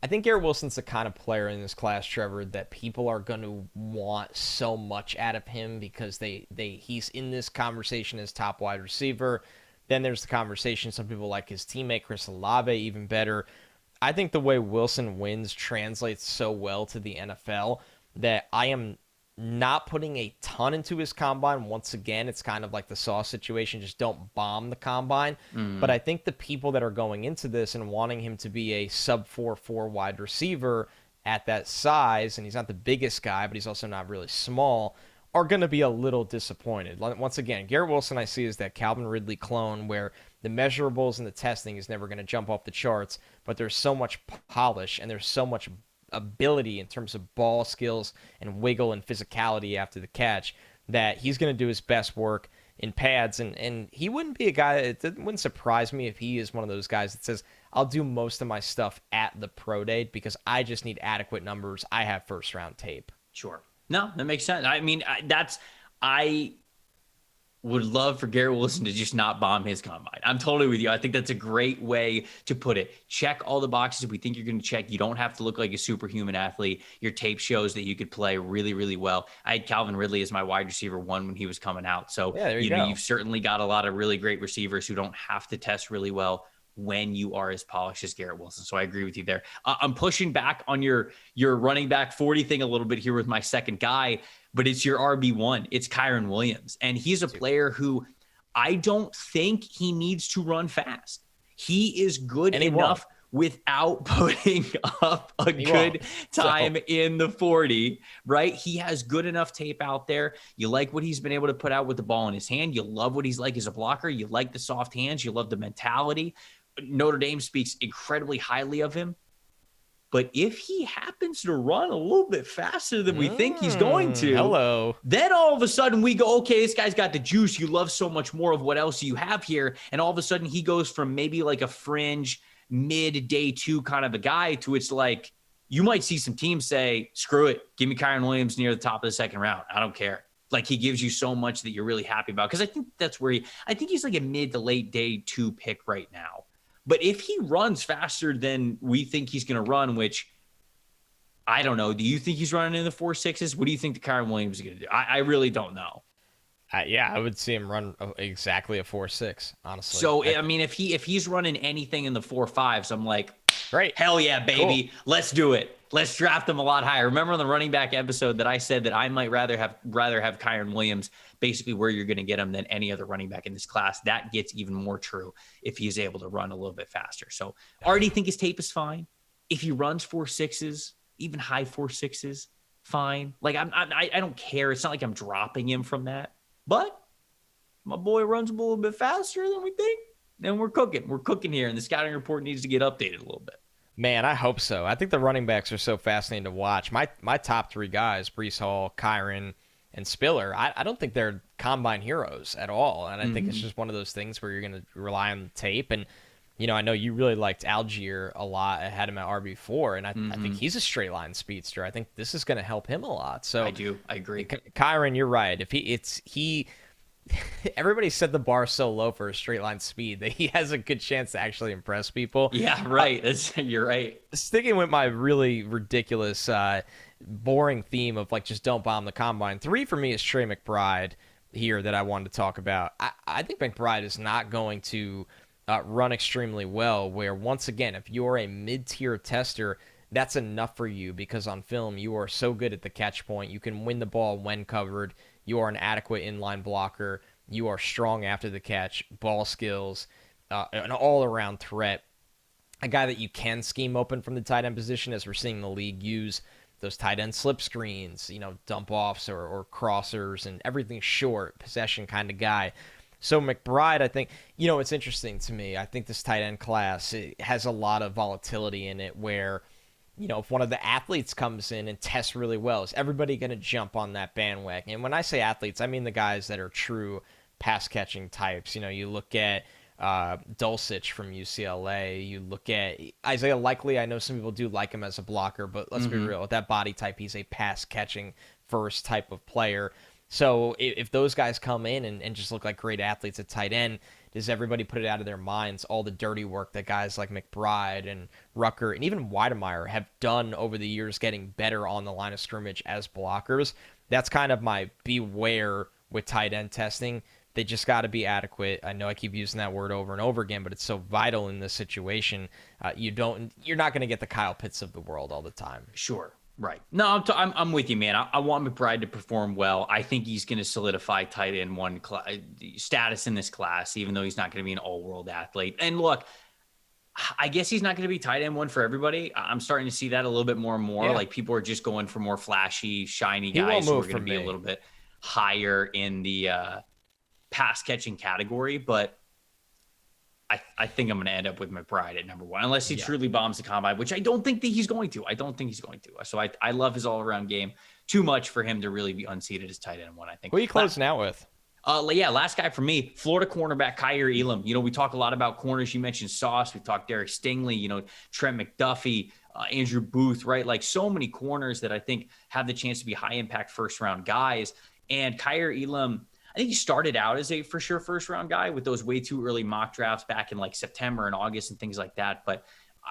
I think Garrett Wilson's the kind of player in this class, Trevor, that people are going to want so much out of him because he's in this conversation as top wide receiver. Then there's the conversation, some people like his teammate Chris Olave even better. I think the way Wilson wins translates so well to the NFL that I am not putting a ton into his combine. Once again, it's kind of like the Sauce situation. Just don't bomb the combine. But I think the people that are going into this and wanting him to be a sub 4.4 wide receiver at that size, and he's not the biggest guy, but he's also not really small, are going to be a little disappointed. Once again, Garrett Wilson I see as that Calvin Ridley clone where the measurables and the testing is never going to jump off the charts, but there's so much polish and there's so much ability in terms of ball skills and wiggle and physicality after the catch that he's going to do his best work in pads. And he wouldn't be a guy, it wouldn't surprise me if he is one of those guys that says, I'll do most of my stuff at the pro day because I just need adequate numbers. I have first round tape. Sure. No, that makes sense. I mean, I would love for Garrett Wilson to just not bomb his combine. I'm totally with you. I think that's a great way to put it. Check all the boxes we think you're going to check. You don't have to look like a superhuman athlete. Your tape shows that you could play really, really well. I had Calvin Ridley as my wide receiver 1 when he was coming out. So, yeah, you've certainly got a lot of really great receivers who don't have to test really well when you are as polished as Garrett Wilson. So I agree with you there. I'm pushing back on your running back 40 thing a little bit here with my second guy, but it's your RB1. It's Kyren Williams. And he's a player who I don't think he needs to run fast. He is good enough without putting up a good time in the 40, right? He has good enough tape out there. You like what he's been able to put out with the ball in his hand. You love what he's like as a blocker. You like the soft hands. You love the mentality. Notre Dame speaks incredibly highly of him. But if he happens to run a little bit faster than we think he's going to, then all of a sudden we go, okay, this guy's got the juice. You love so much more of what else you have here. And all of a sudden he goes from maybe like a fringe mid day 2 kind of a guy to it's like, you might see some teams say, screw it. Give me Kyren Williams near the top of the second round. I don't care. Like he gives you so much that you're really happy about. Cause I think that's where I think he's like a mid to late day 2 pick right now. But if he runs faster than we think he's going to run, which I don't know, do you think he's running in the 4.6s? What do you think the Kyren Williams is going to do? I really don't know. Yeah, I would see him run exactly a 4.6, honestly. So, I mean, if he's running anything in the 4.5s, I'm like, great. Hell yeah, baby. Cool. Let's do it. Let's draft him a lot higher. Remember on the running back episode that I said that I might rather have Kyren Williams basically where you're going to get him than any other running back in this class. That gets even more true if he's able to run a little bit faster. So I already think his tape is fine. If he runs 4.6s, even high 4.6s, fine. Like I don't care. It's not like I'm dropping him from that. But my boy runs a little bit faster than we think. And we're cooking. We're cooking here. And the scouting report needs to get updated a little bit. Man, I hope so. I think the running backs are so fascinating to watch. My top three guys, Brees Hall, Kyron, and Spiller, I don't think they're combine heroes at all. And I think it's just one of those things where you're going to rely on the tape. And, I know you really liked Algier a lot. I had him at RB4, and I think he's a straight line speedster. I think this is going to help him a lot. So I do. I agree. Kyron, you're right. If he everybody set the bar so low for a straight line speed that he has a good chance to actually impress people. Yeah, right. You're right. Sticking with my really ridiculous, boring theme of like just don't bomb the combine. 3 for me is Trey McBride here that I wanted to talk about. I think McBride is not going to run extremely well, where once again, if you're a mid-tier tester, that's enough for you because on film you are so good at the catch point. You can win the ball when covered. You are an adequate inline blocker. You are strong after the catch, ball skills, an all-around threat. A guy that you can scheme open from the tight end position, as we're seeing the league use those tight end slip screens, dump offs or crossers and everything short, possession kind of guy. So McBride, I think, it's interesting to me. I think this tight end class, it has a lot of volatility in it where, if one of the athletes comes in and tests really well, is everybody going to jump on that bandwagon? And when I say athletes, I mean the guys that are true pass-catching types. You look at Dulcich from UCLA. You look at Isaiah Likely. I know some people do like him as a blocker, but let's be real. With that body type, he's a pass-catching first type of player. So if those guys come in and just look like great athletes at tight end, does everybody put it out of their minds, all the dirty work that guys like McBride and Rucker and even Weidemeyer have done over the years getting better on the line of scrimmage as blockers? That's kind of my beware with tight end testing. They just got to be adequate. I know I keep using that word over and over again, but it's so vital in this situation. You're not going to get the Kyle Pitts of the world all the time. Sure. Right. No, I'm with you, man. I want McBride to perform well. I think he's going to solidify tight end one status in this class, even though he's not going to be an all-world athlete. And look, I guess he's not going to be tight end one for everybody. I'm starting to see that a little bit more and more. Yeah. Like people are just going for more flashy, shiny guys who are going to be a little bit higher in the pass catching category. But I think I'm going to end up with McBride at number 1, unless he truly bombs the combine, which I don't think that he's going to. So I love his all-around game too much for him to really be unseated as tight end 1, I think. Who are you closing out with? Last guy for me, Florida cornerback Kaiir Elam. We talk a lot about corners. You mentioned Sauce. We talked Derek Stingley, Trent McDuffie, Andrew Booth, right? Like so many corners that I think have the chance to be high-impact first-round guys. And Kaiir Elam, I think he started out as a for sure first round guy with those way too early mock drafts back in like September and August and things like that. But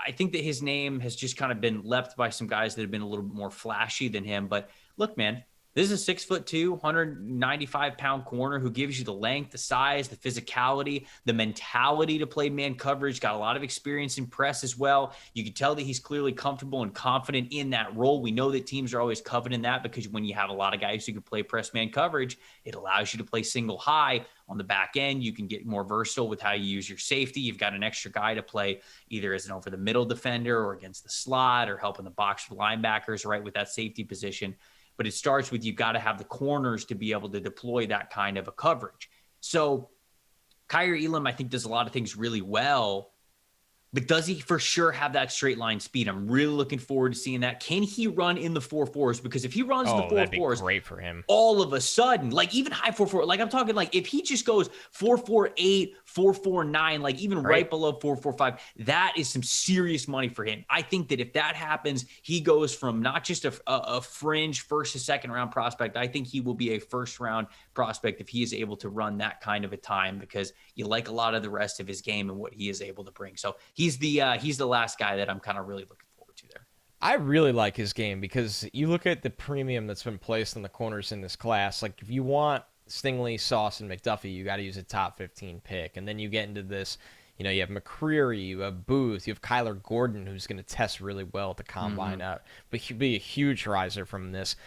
I think that his name has just kind of been left by some guys that have been a little bit more flashy than him. But look, man, this is a 6'2", 195-pound corner who gives you the length, the size, the physicality, the mentality to play man coverage. Got a lot of experience in press as well. You can tell that he's clearly comfortable and confident in that role. We know that teams are always coveting that because when you have a lot of guys who can play press man coverage, it allows you to play single high on the back end. You can get more versatile with how you use your safety. You've got an extra guy to play either as an over the middle defender or against the slot or helping the box for linebackers, right, with that safety position. But it starts with you've got to have the corners to be able to deploy that kind of a coverage. So Kaiir Elam, I think, does a lot of things really well. But does he for sure have that straight line speed? I'm really looking forward to seeing that. Can he run in the 4.4s? Because if he runs in the 4.4s, that'd be great for him. All of a sudden, like even high 4.4, like I'm talking like if he just goes 4.48, 4.49, like even right below 4.45, that is some serious money for him. I think that if that happens, he goes from not just a fringe first to second round prospect. I think he will be a first round prospect if he is able to run that kind of a time because you like a lot of the rest of his game and what he is able to bring. So he's the last guy that I'm kind of really looking forward to there. I really like his game because you look at the premium that's been placed on the corners in this class. Like if you want Stingley, Sauce, and McDuffie, you got to use a top 15 pick. And then you get into this, you have McCreary, you have Booth, you have Kyler Gordon, who's going to test really well at the combine. But he'd be a huge riser from this.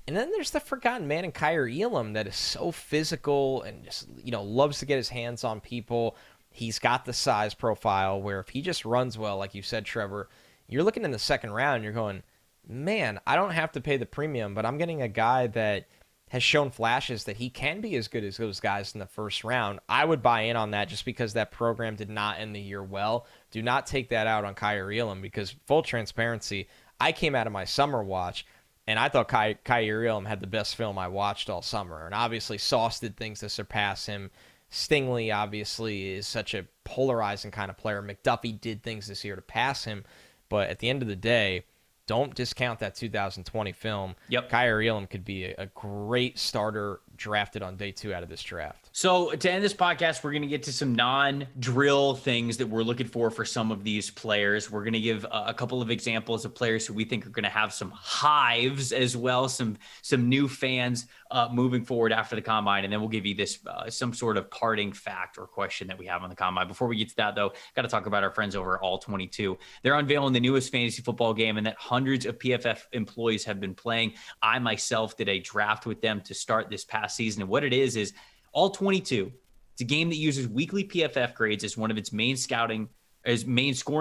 And then there's the forgotten man in Kaiir Elam that is so physical and just, loves to get his hands on people. He's got the size profile where if he just runs well, like you said, Trevor, you're looking in the second round, you're going, man, I don't have to pay the premium, but I'm getting a guy that has shown flashes that he can be as good as those guys in the first round. I would buy in on that just because that program did not end the year well. Do not take that out on Kyrie Elam because full transparency, I came out of my summer watch and I thought Kyrie Elam had the best film I watched all summer. And obviously Sauce did things to surpass him. Stingley obviously is such a polarizing kind of player. McDuffie did things this year to pass him. But at the end of the day, don't discount that 2020 film. Yep. Kyrie Elam could be a great starter drafted on day 2 out of this draft. So to end this podcast, we're going to get to some non-drill things that we're looking for some of these players. We're going to give a couple of examples of players who we think are going to have some hives as well, some new fans moving forward after the combine. And then we'll give you this some sort of parting fact or question that we have on the combine. Before we get to that, though, got to talk about our friends over at All 22. They're unveiling the newest fantasy football game and that hundreds of PFF employees have been playing. I myself did a draft with them to start this past season. And what it is All 22. It's a game that uses weekly PFF grades as one of its main scoring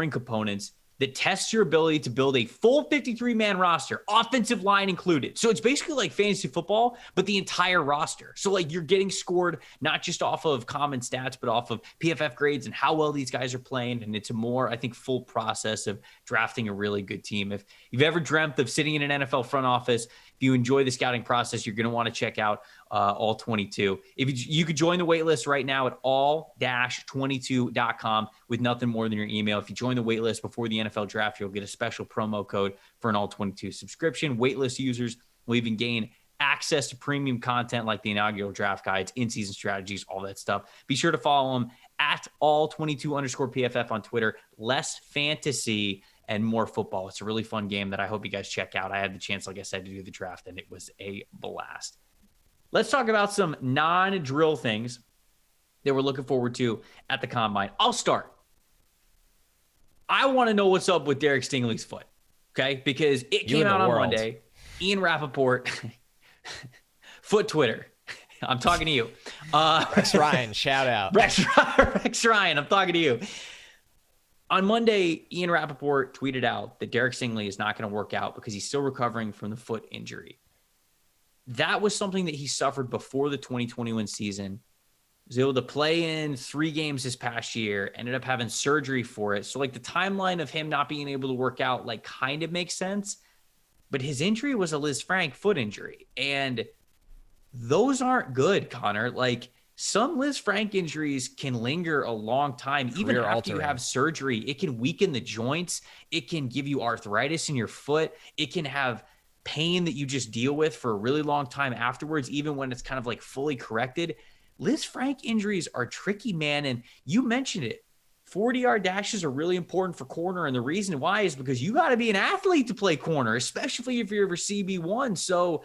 components that tests your ability to build a full 53-man roster, offensive line included. So it's basically like fantasy football, but the entire roster. So like you're getting scored not just off of common stats, but off of PFF grades and how well these guys are playing. And it's a more, I think, full process of drafting a really good team. If you've ever dreamt of sitting in an NFL front office, if you enjoy the scouting process, you're going to want to check out All 22. If you could join the wait list right now at all-22.com with nothing more than your email. If you join the wait list before the NFL draft, you'll get a special promo code for an All 22 subscription. Waitlist users will even gain access to premium content like the inaugural draft guides, in-season strategies, all that stuff. Be sure to follow them at all22_PFF on Twitter. Less fantasy and more football. It's a really fun game that I hope you guys check out. I had the chance, like I said, to do the draft, and it was a blast. Let's talk about some non-drill things that we're looking forward to at the combine. I'll start. I want to know what's up with Derek Stingley's foot, okay? Because it came out on Monday. Ian Rappaport, foot Twitter. I'm talking to you. Rex Ryan, shout out. Rex Ryan, I'm talking to you. On Monday, Ian Rappaport tweeted out that Derek Stingley is not going to work out because he's still recovering from the foot injury. That was something that he suffered before the 2021 season. He was able to play in 3 games this past year, ended up having surgery for it. So like the timeline of him not being able to work out like kind of makes sense. But his injury was a Liz Frank foot injury. And those aren't good, Connor. Like some Liz Frank injuries can linger a long time. Even after you have surgery, it can weaken the joints. It can give you arthritis in your foot. It can have pain that you just deal with for a really long time afterwards, even when it's kind of like fully corrected. Liz Frank injuries are tricky, man. And you mentioned it. 40-yard dashes are really important for corner. And the reason why is because you got to be an athlete to play corner, especially if you're over CB1. So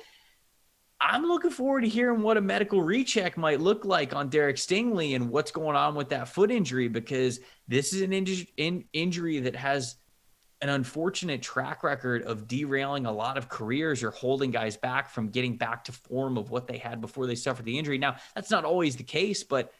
I'm looking forward to hearing what a medical recheck might look like on Derek Stingley and what's going on with that foot injury, because this is an injury that has an unfortunate track record of derailing a lot of careers or holding guys back from getting back to form of what they had before they suffered the injury. Now, that's not always the case, but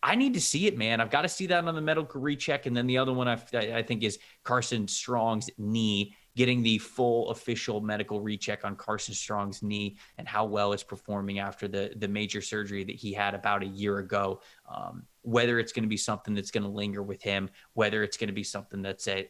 I need to see it, man. I've got to see that on the medical recheck. And then the other one I think is Carson Strong's knee, getting the full official medical recheck on Carson Strong's knee and how well it's performing after the major surgery that he had about a year ago. Whether it's going to be something that's going to linger with him, whether it's going to be something that's a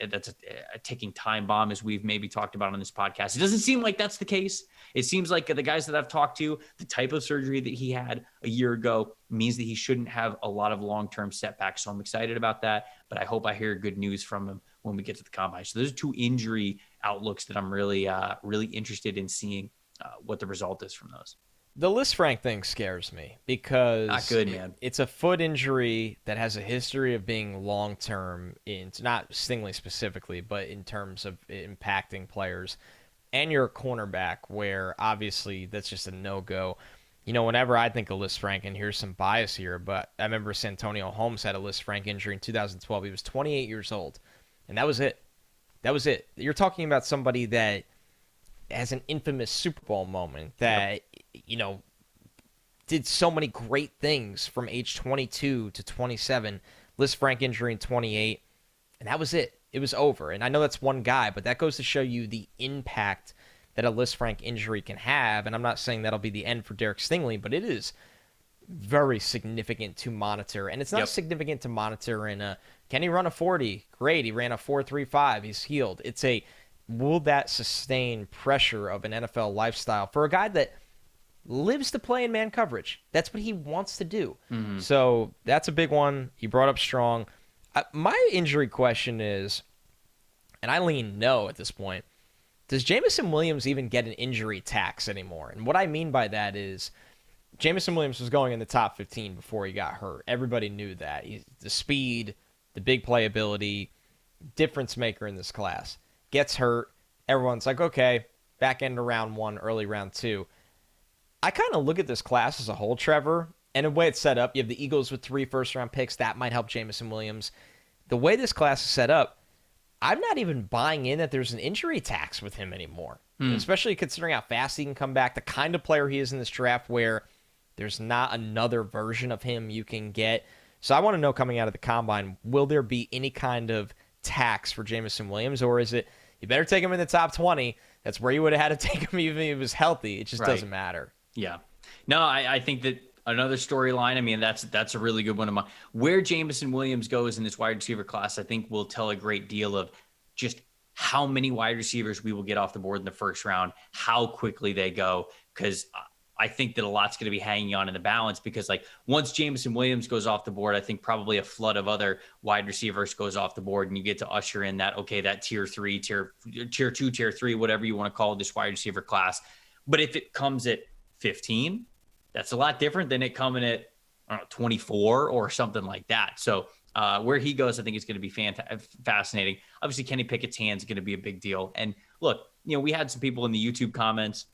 ticking time bomb, as we've maybe talked about on this podcast. It doesn't seem like that's the case. It seems like the guys that I've talked to, the type of surgery that he had a year ago means that he shouldn't have a lot of long-term setbacks. So I'm excited about that, but I hope I hear good news from him when we get to the combine. So those are 2 injury outlooks that I'm really interested in seeing what the result is from those. The Liz Frank thing scares me because not good, man. It's a foot injury that has a history of being long-term, not Stingley specifically, but in terms of impacting players. And you're a cornerback where obviously that's just a no-go. You know, whenever I think of Liz Frank, and here's some bias here, but I remember Santonio Holmes had a Liz Frank injury in 2012. He was 28 years old, and that was it. That was it. You're talking about somebody that has an infamous Super Bowl moment that, you know, did so many great things from age 22 to 27. Liz Frank injury in 28, and that was it. It was over. And I know that's one guy, but that goes to show you the impact that a Lisfranc injury can have. And I'm not saying that'll be the end for Derek Stingley, but it is very significant to monitor. And it's not significant to monitor in a, can he run a 40? Great. He ran a 4.35. He's healed. It's a, will that sustain pressure of an NFL lifestyle for a guy that lives to play in man coverage? That's what he wants to do. So that's a big one. You brought up Strong. My injury question is, and I lean no at this point, does Jameson Williams even get an injury tax anymore? And what I mean by that is, Jameson Williams was going in the top 15 before he got hurt. Everybody knew that. He's the speed, the big playability, difference maker in this class. Gets hurt. Everyone's like, okay, back end of round 1, early round 2. I kind of look at this class as a whole, Trevor, and the way it's set up, you have the Eagles with 3 first-round picks. That might help Jameson Williams. The way this class is set up, I'm not even buying in that there's an injury tax with him anymore, especially considering how fast he can come back, the kind of player he is in this draft where there's not another version of him you can get. So I want to know, coming out of the combine, will there be any kind of tax for Jameson Williams, or is it, you better take him in the top 20? That's where you would have had to take him even if he was healthy. It just doesn't matter. Yeah. No, I think that another storyline, I mean, that's a really good one of mine. Where Jameson Williams goes in this wide receiver class, I think will tell a great deal of just how many wide receivers we will get off the board in the first round, how quickly they go, because I think that a lot's going to be hanging on in the balance, because like once Jameson Williams goes off the board, I think probably a flood of other wide receivers goes off the board, and you get to usher in that, okay, that tier 3, tier 2, tier 3, whatever you want to call this wide receiver class. But if it comes at 15, that's a lot different than it coming at, I don't know, 24 or something like that. So where he goes, I think it's going to be fascinating. Obviously, Kenny Pickett's hands is going to be a big deal. And look, we had some people in the YouTube comments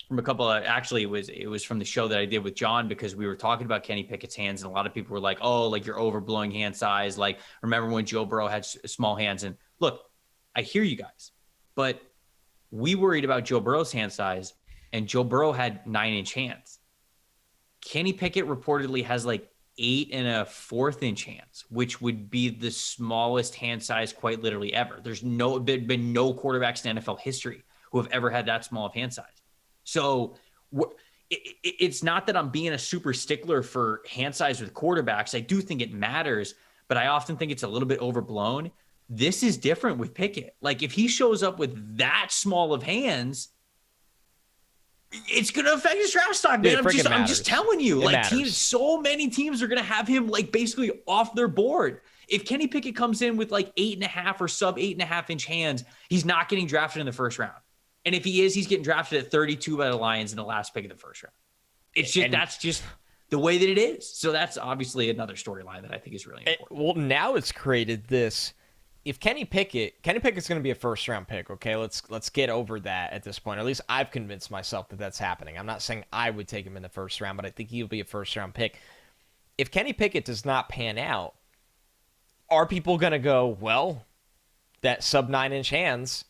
from a couple of, actually it was from the show that I did with John, because we were talking about Kenny Pickett's hands, and a lot of people were like, oh, like you're overblowing hand size. Like, remember when Joe Burrow had small hands? And look, I hear you guys, but we worried about Joe Burrow's hand size, and Joe Burrow had 9-inch hands. Kenny Pickett reportedly has like 8 1/4 inch hands, which would be the smallest hand size quite literally ever. There's been no quarterbacks in NFL history who have ever had that small of hand size. So it's not that I'm being a super stickler for hand size with quarterbacks. I do think it matters, but I often think it's a little bit overblown. This is different with Pickett. Like, if he shows up with that small of hands, it's going to affect his draft stock, man. I'm just telling you, so many teams are going to have him like basically off their board. If Kenny Pickett comes in with like 8.5 or sub 8.5 inch hands, he's not getting drafted in the first round. And if he is, he's getting drafted at 32 by the Lions in the last pick of the first round. It's just, that's just the way that it is. So that's obviously another storyline that I think is really important. Well, now it's created this. If Kenny Pickett's going to be a first round pick, okay, let's get over that at this point. Or at least I've convinced myself that that's happening. I'm not saying I would take him in the first round, but I think he'll be a first round pick. If Kenny Pickett does not pan out, are people going to go, well, that sub 9-inch hands,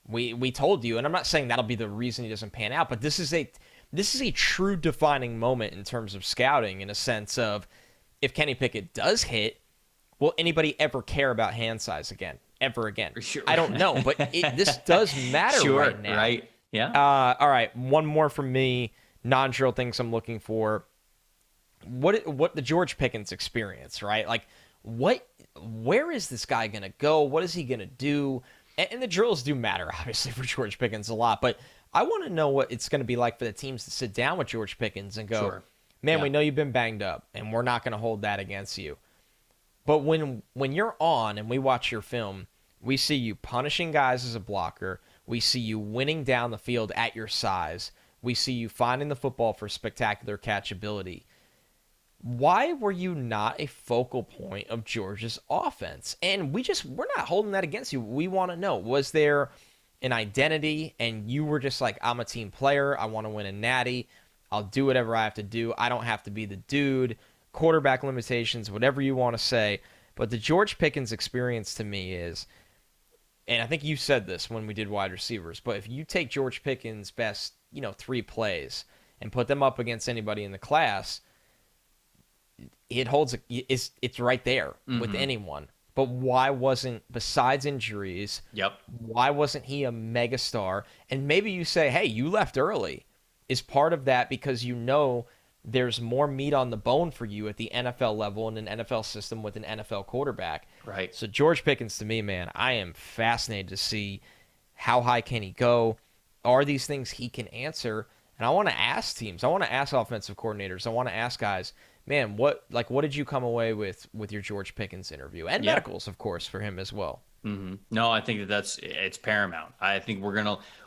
we told you? And I'm not saying that'll be the reason he doesn't pan out, but this is a true defining moment in terms of scouting, in a sense of, if Kenny Pickett does hit, will anybody ever care about hand size again? Ever again? Sure. I don't know, but this does matter right now. Right? Yeah. All right, one more from me. Non-drill things I'm looking for. What the George Pickens experience, right? Like, where is this guy going to go? What is he going to do? And the drills do matter, obviously, for George Pickens a lot, but I want to know what it's going to be like for the teams to sit down with George Pickens and go, man, we know you've been banged up, and we're not going to hold that against you. But when you're on and we watch your film, we see you punishing guys as a blocker. We see you winning down the field at your size. We see you finding the football for spectacular catchability. Why were you not a focal point of Georgia's offense? And we're not holding that against you. We want to know, was there an identity and you were just like, I'm a team player. I want to win a natty. I'll do whatever I have to do. I don't have to be the dude. Quarterback limitations, whatever you want to say. But the George Pickens experience to me is, and I think you said this when we did wide receivers, but if you take George Pickens' best, 3 plays and put them up against anybody in the class, it's right there with anyone. but why wasn't, besides injuries, Yep. why wasn't he a megastar? And maybe you say, hey, you left early. Is part of that because you know there's more meat on the bone for you at the NFL level in an NFL system with an NFL quarterback. Right. So George Pickens, to me, man, I am fascinated to see how high can he go? Are these things he can answer? And I want to ask teams. I want to ask offensive coordinators. I want to ask guys, man, what did you come away with your George Pickens interview? And medicals, of course, for him as well. Mm-hmm. No, I think it's paramount. I think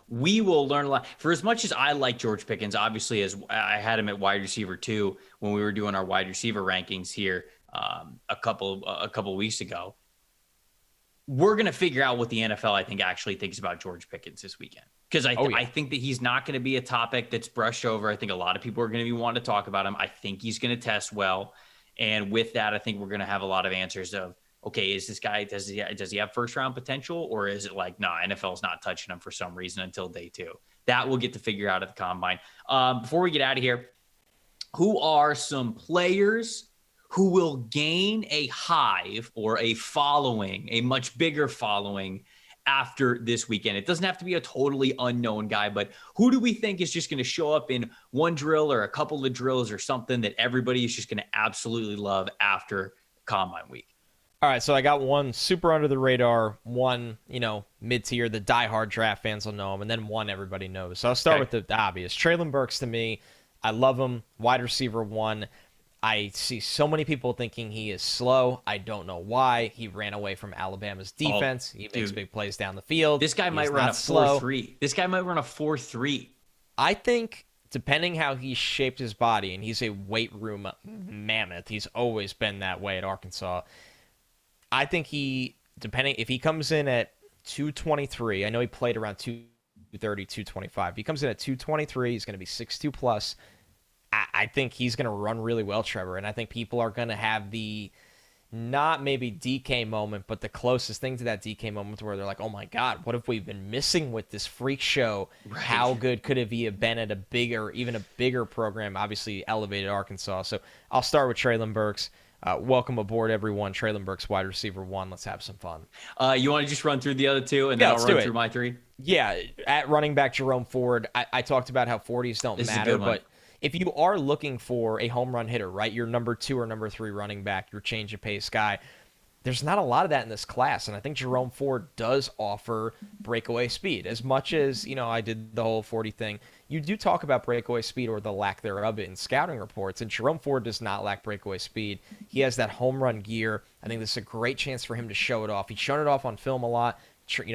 we will learn a lot. For as much as I like George Pickens, obviously, as I had him at wide receiver too when we were doing our wide receiver rankings here a couple weeks ago. We're gonna figure out what the NFL, I think, actually thinks about George Pickens this weekend, because I think that he's not going to be a topic that's brushed over. I think a lot of people are going to be wanting to talk about him. I think he's going to test well, and with that, I think we're going to have a lot of answers of, okay, is this guy, does he have first round potential, or is it like, nah, NFL's not touching him for some reason until day 2? That we'll get to figure out at the combine. Before we get out of here, who are some players who will gain a hive or a following, a much bigger following after this weekend? It doesn't have to be a totally unknown guy, but who do we think is just going to show up in one drill or a couple of drills or something that everybody is just going to absolutely love after Combine week? All right, so I got one super under the radar, one, mid-tier, the diehard draft fans will know him, and then one everybody knows. So I'll start with the obvious. Treylon Burks, to me, I love him. Wide receiver 1. I see so many people thinking he is slow. I don't know why. He ran away from Alabama's defense. He makes big plays down the field. This guy might run a 4.3. This guy might run a 4.3. I think, depending how he shaped his body, and he's a weight room mammoth. He's always been that way at Arkansas. I think if he comes in at 223, I know he played around 230, 225. If he comes in at 223, he's going to be 6'2 plus. I think he's going to run really well, Trevor, and I think people are going to have the, not maybe DK moment, but the closest thing to that DK moment where they're like, oh my God, what have we been missing with this freak show? Right. How good could it have been at even a bigger program, obviously elevated Arkansas? So I'll start with Treylon Burks. Welcome aboard, everyone. Treylon Burks, wide receiver 1. Let's have some fun. You want to just run through the other 2, and then I'll run through my 3? Yeah, at running back, Jerome Ford. I talked about how 40s don't matter, but if you are looking for a home run hitter, right, your number 2 or number 3 running back, your change of pace guy, there's not a lot of that in this class, and I think Jerome Ford does offer breakaway speed. As much as, I did the whole 40 thing, you do talk about breakaway speed or the lack thereof in scouting reports, and Jerome Ford does not lack breakaway speed. He has that home run gear. I think this is a great chance for him to show it off. He's shown it off on film a lot.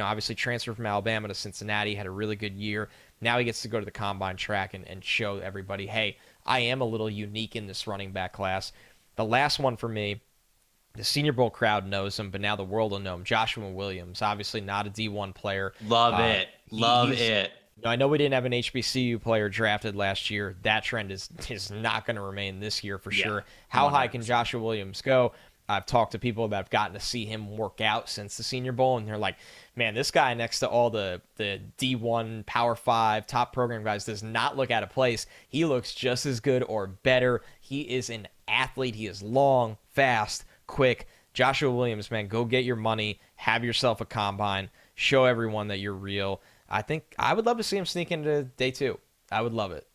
Obviously transferred from Alabama to Cincinnati, had a really good year. Now he gets to go to the combine track and show everybody, hey, I am a little unique in this running back class. The last one for me, the Senior Bowl crowd knows him, but now the world will know him. Joshua Williams, obviously not a D1 player. Love it. I know we didn't have an HBCU player drafted last year. That trend is not going to remain this year for sure. How 100%. High can Joshua Williams go? I've talked to people that have gotten to see him work out since the Senior Bowl, and they're like, man, this guy next to all the D1, Power 5, top program guys does not look out of place. He looks just as good or better. He is an athlete. He is long, fast, quick. Joshua Williams, man, go get your money. Have yourself a combine. Show everyone that you're real. I think I would love to see him sneak into day 2. I would love it.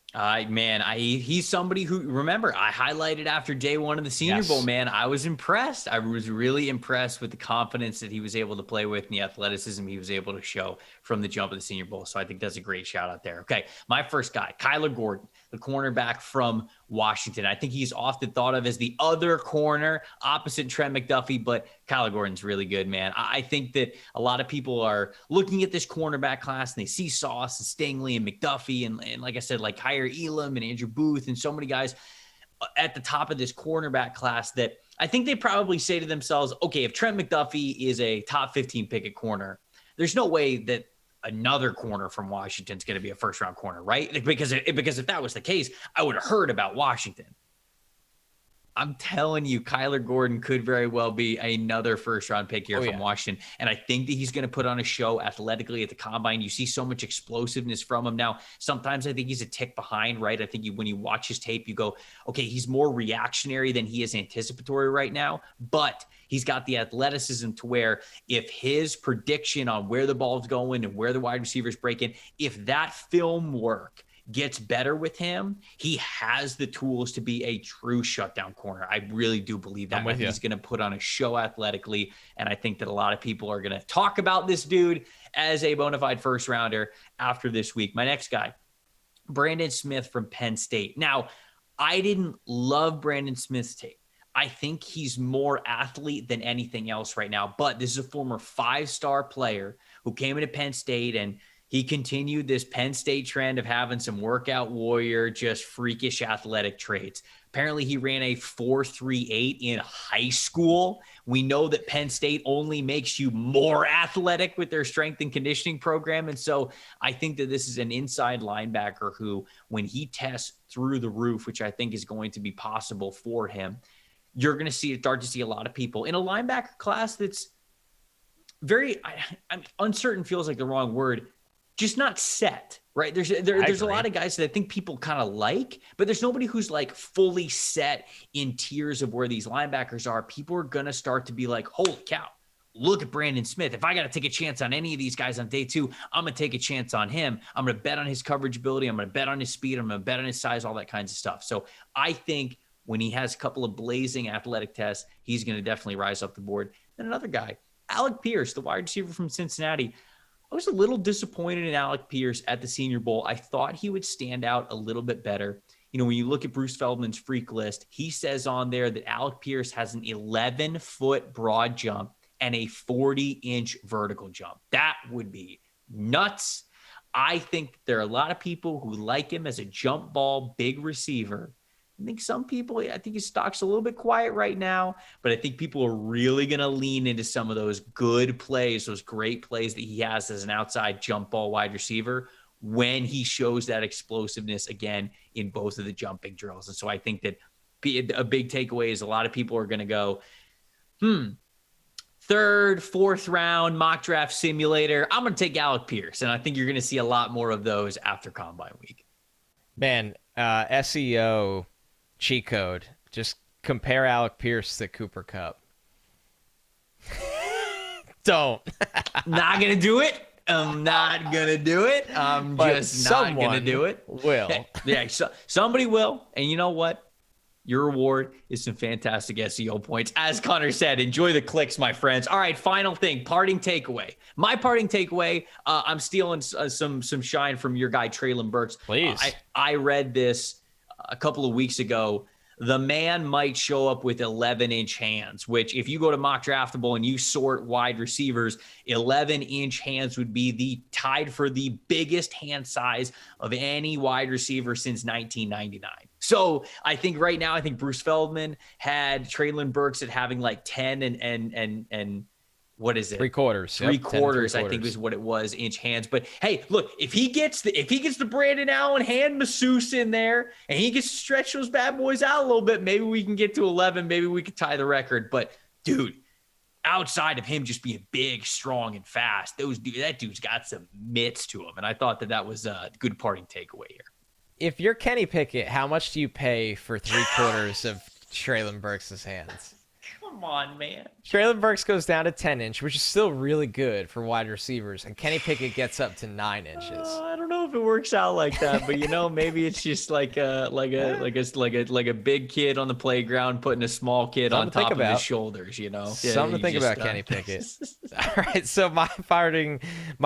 He's somebody who, remember, I highlighted after day 1 of the Senior Bowl, man. I was impressed. I was really impressed with the confidence that he was able to play with and the athleticism he was able to show from the jump of the Senior Bowl. So I think that's a great shout out there. Okay, my first guy, Kyler Gordon, the cornerback from Washington. I think he's often thought of as the other corner opposite Trent McDuffie, but Kyler Gordon's really good, man. I think that a lot of people are looking at this cornerback class and they see Sauce and Stingley and McDuffie and like I said, like Kyer Elam and Andrew Booth and so many guys at the top of this cornerback class that I think they probably say to themselves, okay, if Trent McDuffie is a top 15 pick at corner, there's no way that another corner from Washington's going to be a first-round corner, right? Because if that was the case, I would have heard about Washington. I'm telling you, Kyler Gordon could very well be another first-round pick here from Washington. And I think that he's going to put on a show athletically at the combine. You see so much explosiveness from him. Now, sometimes I think he's a tick behind, right? I think when you watch his tape, you go, okay, he's more reactionary than he is anticipatory right now. But he's got the athleticism to where if his prediction on where the ball's going and where the wide receivers break in, if that film work gets better with him, he has the tools to be a true shutdown corner. I really do believe that. He's going to put on a show athletically. And I think that a lot of people are going to talk about this dude as a bona fide first rounder after this week. My next guy, Brandon Smith from Penn State. Now, I didn't love Brandon Smith's tape. I think he's more athlete than anything else right now. But this is a former 5-star player who came into Penn State, and he continued this Penn State trend of having some workout warrior, just freakish athletic traits. Apparently, he ran a 4.38 in high school. We know that Penn State only makes you more athletic with their strength and conditioning program. And so I think that this is an inside linebacker who, when he tests through the roof, which I think is going to be possible for him, you're going to start to see a lot of people in a linebacker class that's very uncertain, feels like the wrong word, just not set, right? There's a lot of guys that I think people kind of like, but there's nobody who's like fully set in tiers of where these linebackers are. People are going to start to be like, holy cow, look at Brandon Smith. If I got to take a chance on any of these guys on day 2, I'm going to take a chance on him. I'm going to bet on his coverage ability. I'm going to bet on his speed. I'm going to bet on his size, all that kinds of stuff. So I think when he has a couple of blazing athletic tests, he's going to definitely rise up the board. Then another guy, Alec Pierce, the wide receiver from Cincinnati. I was a little disappointed in Alec Pierce at the Senior Bowl. I thought he would stand out a little bit better. You know, when you look at Bruce Feldman's freak list, he says on there that Alec Pierce has an 11-foot broad jump and a 40-inch vertical jump. That would be nuts. I think there are a lot of people who like him as a jump ball, big receiver. I think some people, I think his stock's a little bit quiet right now, but I think people are really going to lean into some of those good plays, those great plays that he has as an outside jump ball wide receiver when he shows that explosiveness again in both of the jumping drills. And so I think that a big takeaway is a lot of people are going to go, 3rd, 4th round mock draft simulator. I'm going to take Alec Pierce. And I think you're going to see a lot more of those after Combine Week. Man, SEO cheat code. Just compare Alec Pierce to Cooper Kupp. Don't. Not going to do it. I'm not going to do it. I'm just not going to do it. Will. Yeah, somebody will. And you know what? Your reward is some fantastic SEO points. As Connor said, enjoy the clicks, my friends. All right, final thing, parting takeaway. My parting takeaway, I'm stealing some shine from your guy, Traylon Burks. Please. I read this a couple of weeks ago. The man might show up with 11-inch hands, which if you go to Mock Draftable and you sort wide receivers, 11-inch hands would be the tied for the biggest hand size of any wide receiver since 1999. So I think right now, I think Bruce Feldman had Traylon Burks at having like 10 and what is it? 3/4. Three quarters, I think was what it was, inch hands. But hey, look, if he gets the Brandon Allen hand masseuse in there and he gets to stretch those bad boys out a little bit, maybe we can get to 11. Maybe we could tie the record. But dude, outside of him just being big, strong, and fast, that dude's got some mitts to him. And I thought that was a good parting takeaway here. If you're Kenny Pickett, how much do you pay for 3/4 of Traylon Burks' hands? Come on, man. Traylon Burks goes down to 10-inch, which is still really good for wide receivers, and Kenny Pickett gets up to 9 inches. I don't know if it works out like that, but maybe it's just like a big kid on the playground putting a small kid on top of his shoulders. Something to think about, Kenny Pickett. All right, so my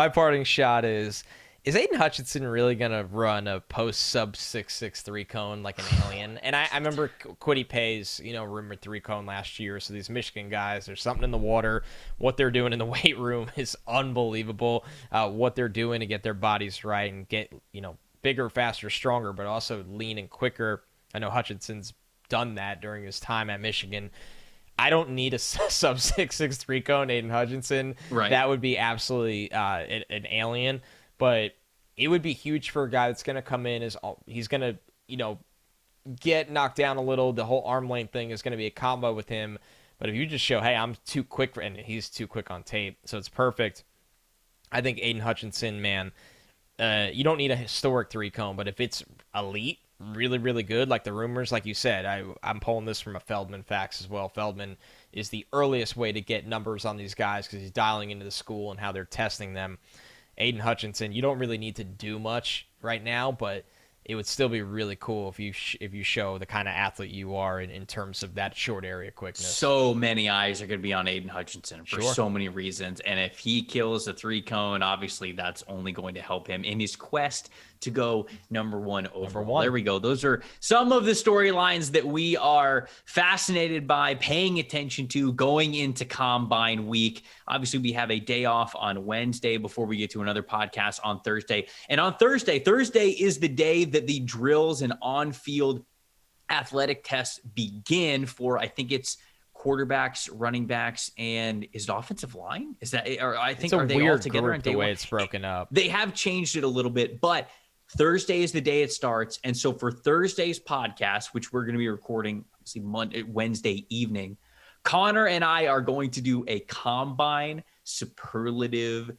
parting shot is Aiden Hutchinson really going to run a post sub 6'6" cone like an alien? And I remember Kwity Paye's, rumored 3 cone last year. So these Michigan guys, there's something in the water. What they're doing in the weight room is unbelievable. What they're doing to get their bodies right and get, bigger, faster, stronger, but also lean and quicker. I know Hutchinson's done that during his time at Michigan. I don't need a sub 6'6" 3 cone, Aiden Hutchinson. Right. That would be absolutely an alien. But it would be huge for a guy that's going to come in he's going to, get knocked down a little, the whole arm length thing is going to be a combo with him. But if you just show, hey, I'm too quick, and he's too quick on tape, so it's perfect. I think Aiden Hutchinson, man, you don't need a historic 3-cone, but if it's elite, really, really good, like the rumors, like you said, I'm pulling this from a Feldman Facts as well. Feldman is the earliest way to get numbers on these guys because he's dialing into the school and how they're testing them. Aiden Hutchinson, you don't really need to do much right now, but it would still be really cool if you show the kind of athlete you are in terms of that short area quickness. So many eyes are going to be on Aiden Hutchinson for Sure. so many reasons. And if he kills a 3-cone, obviously that's only going to help him in his quest to go number one overall. There we go. Those are some of the storylines that we are fascinated by, paying attention to going into Combine week. Obviously, we have a day off on Wednesday before we get to another podcast on Thursday. And on Thursday is the day that the drills and on-field athletic tests begin for, I think it's quarterbacks, running backs, and is it offensive line? Is that, or I think, are they all together on day the way one? it's broken up. They have changed it a little bit, but Thursday is the day it starts. And so for Thursday's podcast, which we're going to be recording obviously Wednesday evening, Connor and I are going to do a combine superlative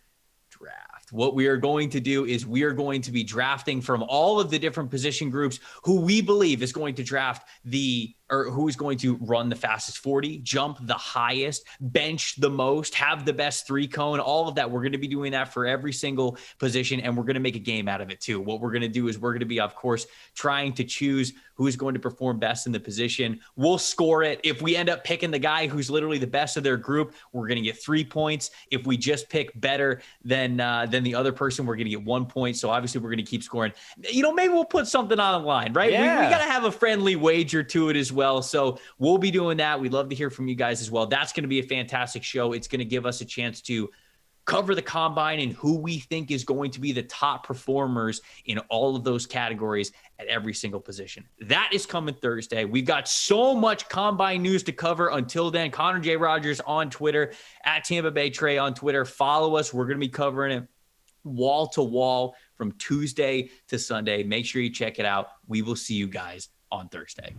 draft. What we are going to do is we are going to be drafting from all of the different position groups who we believe is going to draft who is going to run the fastest 40, jump the highest, bench the most, have the best 3-cone, all of that. We're going to be doing that for every single position, and we're going to make a game out of it too. What we're going to do is we're going to be, of course, trying to choose who is going to perform best in the position. We'll score it. If we end up picking the guy who's literally the best of their group, we're going to get 3 points. If we just pick better than the other person, we're going to get 1 point. So obviously we're going to keep scoring. Maybe we'll put something on the line, right? Yeah. We got to have a friendly wager to it as well. So we'll be doing that. We'd love to hear from you guys as well. That's going to be a fantastic show. It's going to give us a chance to cover the combine and who we think is going to be the top performers in all of those categories at every single position. That is coming Thursday. We've got so much combine news to cover. Until then, Connor J. Rogers on Twitter, at Tampa Bay Trey on Twitter. Follow us. We're going to be covering it wall to wall from Tuesday to Sunday. Make sure you check it out. We will see you guys on Thursday.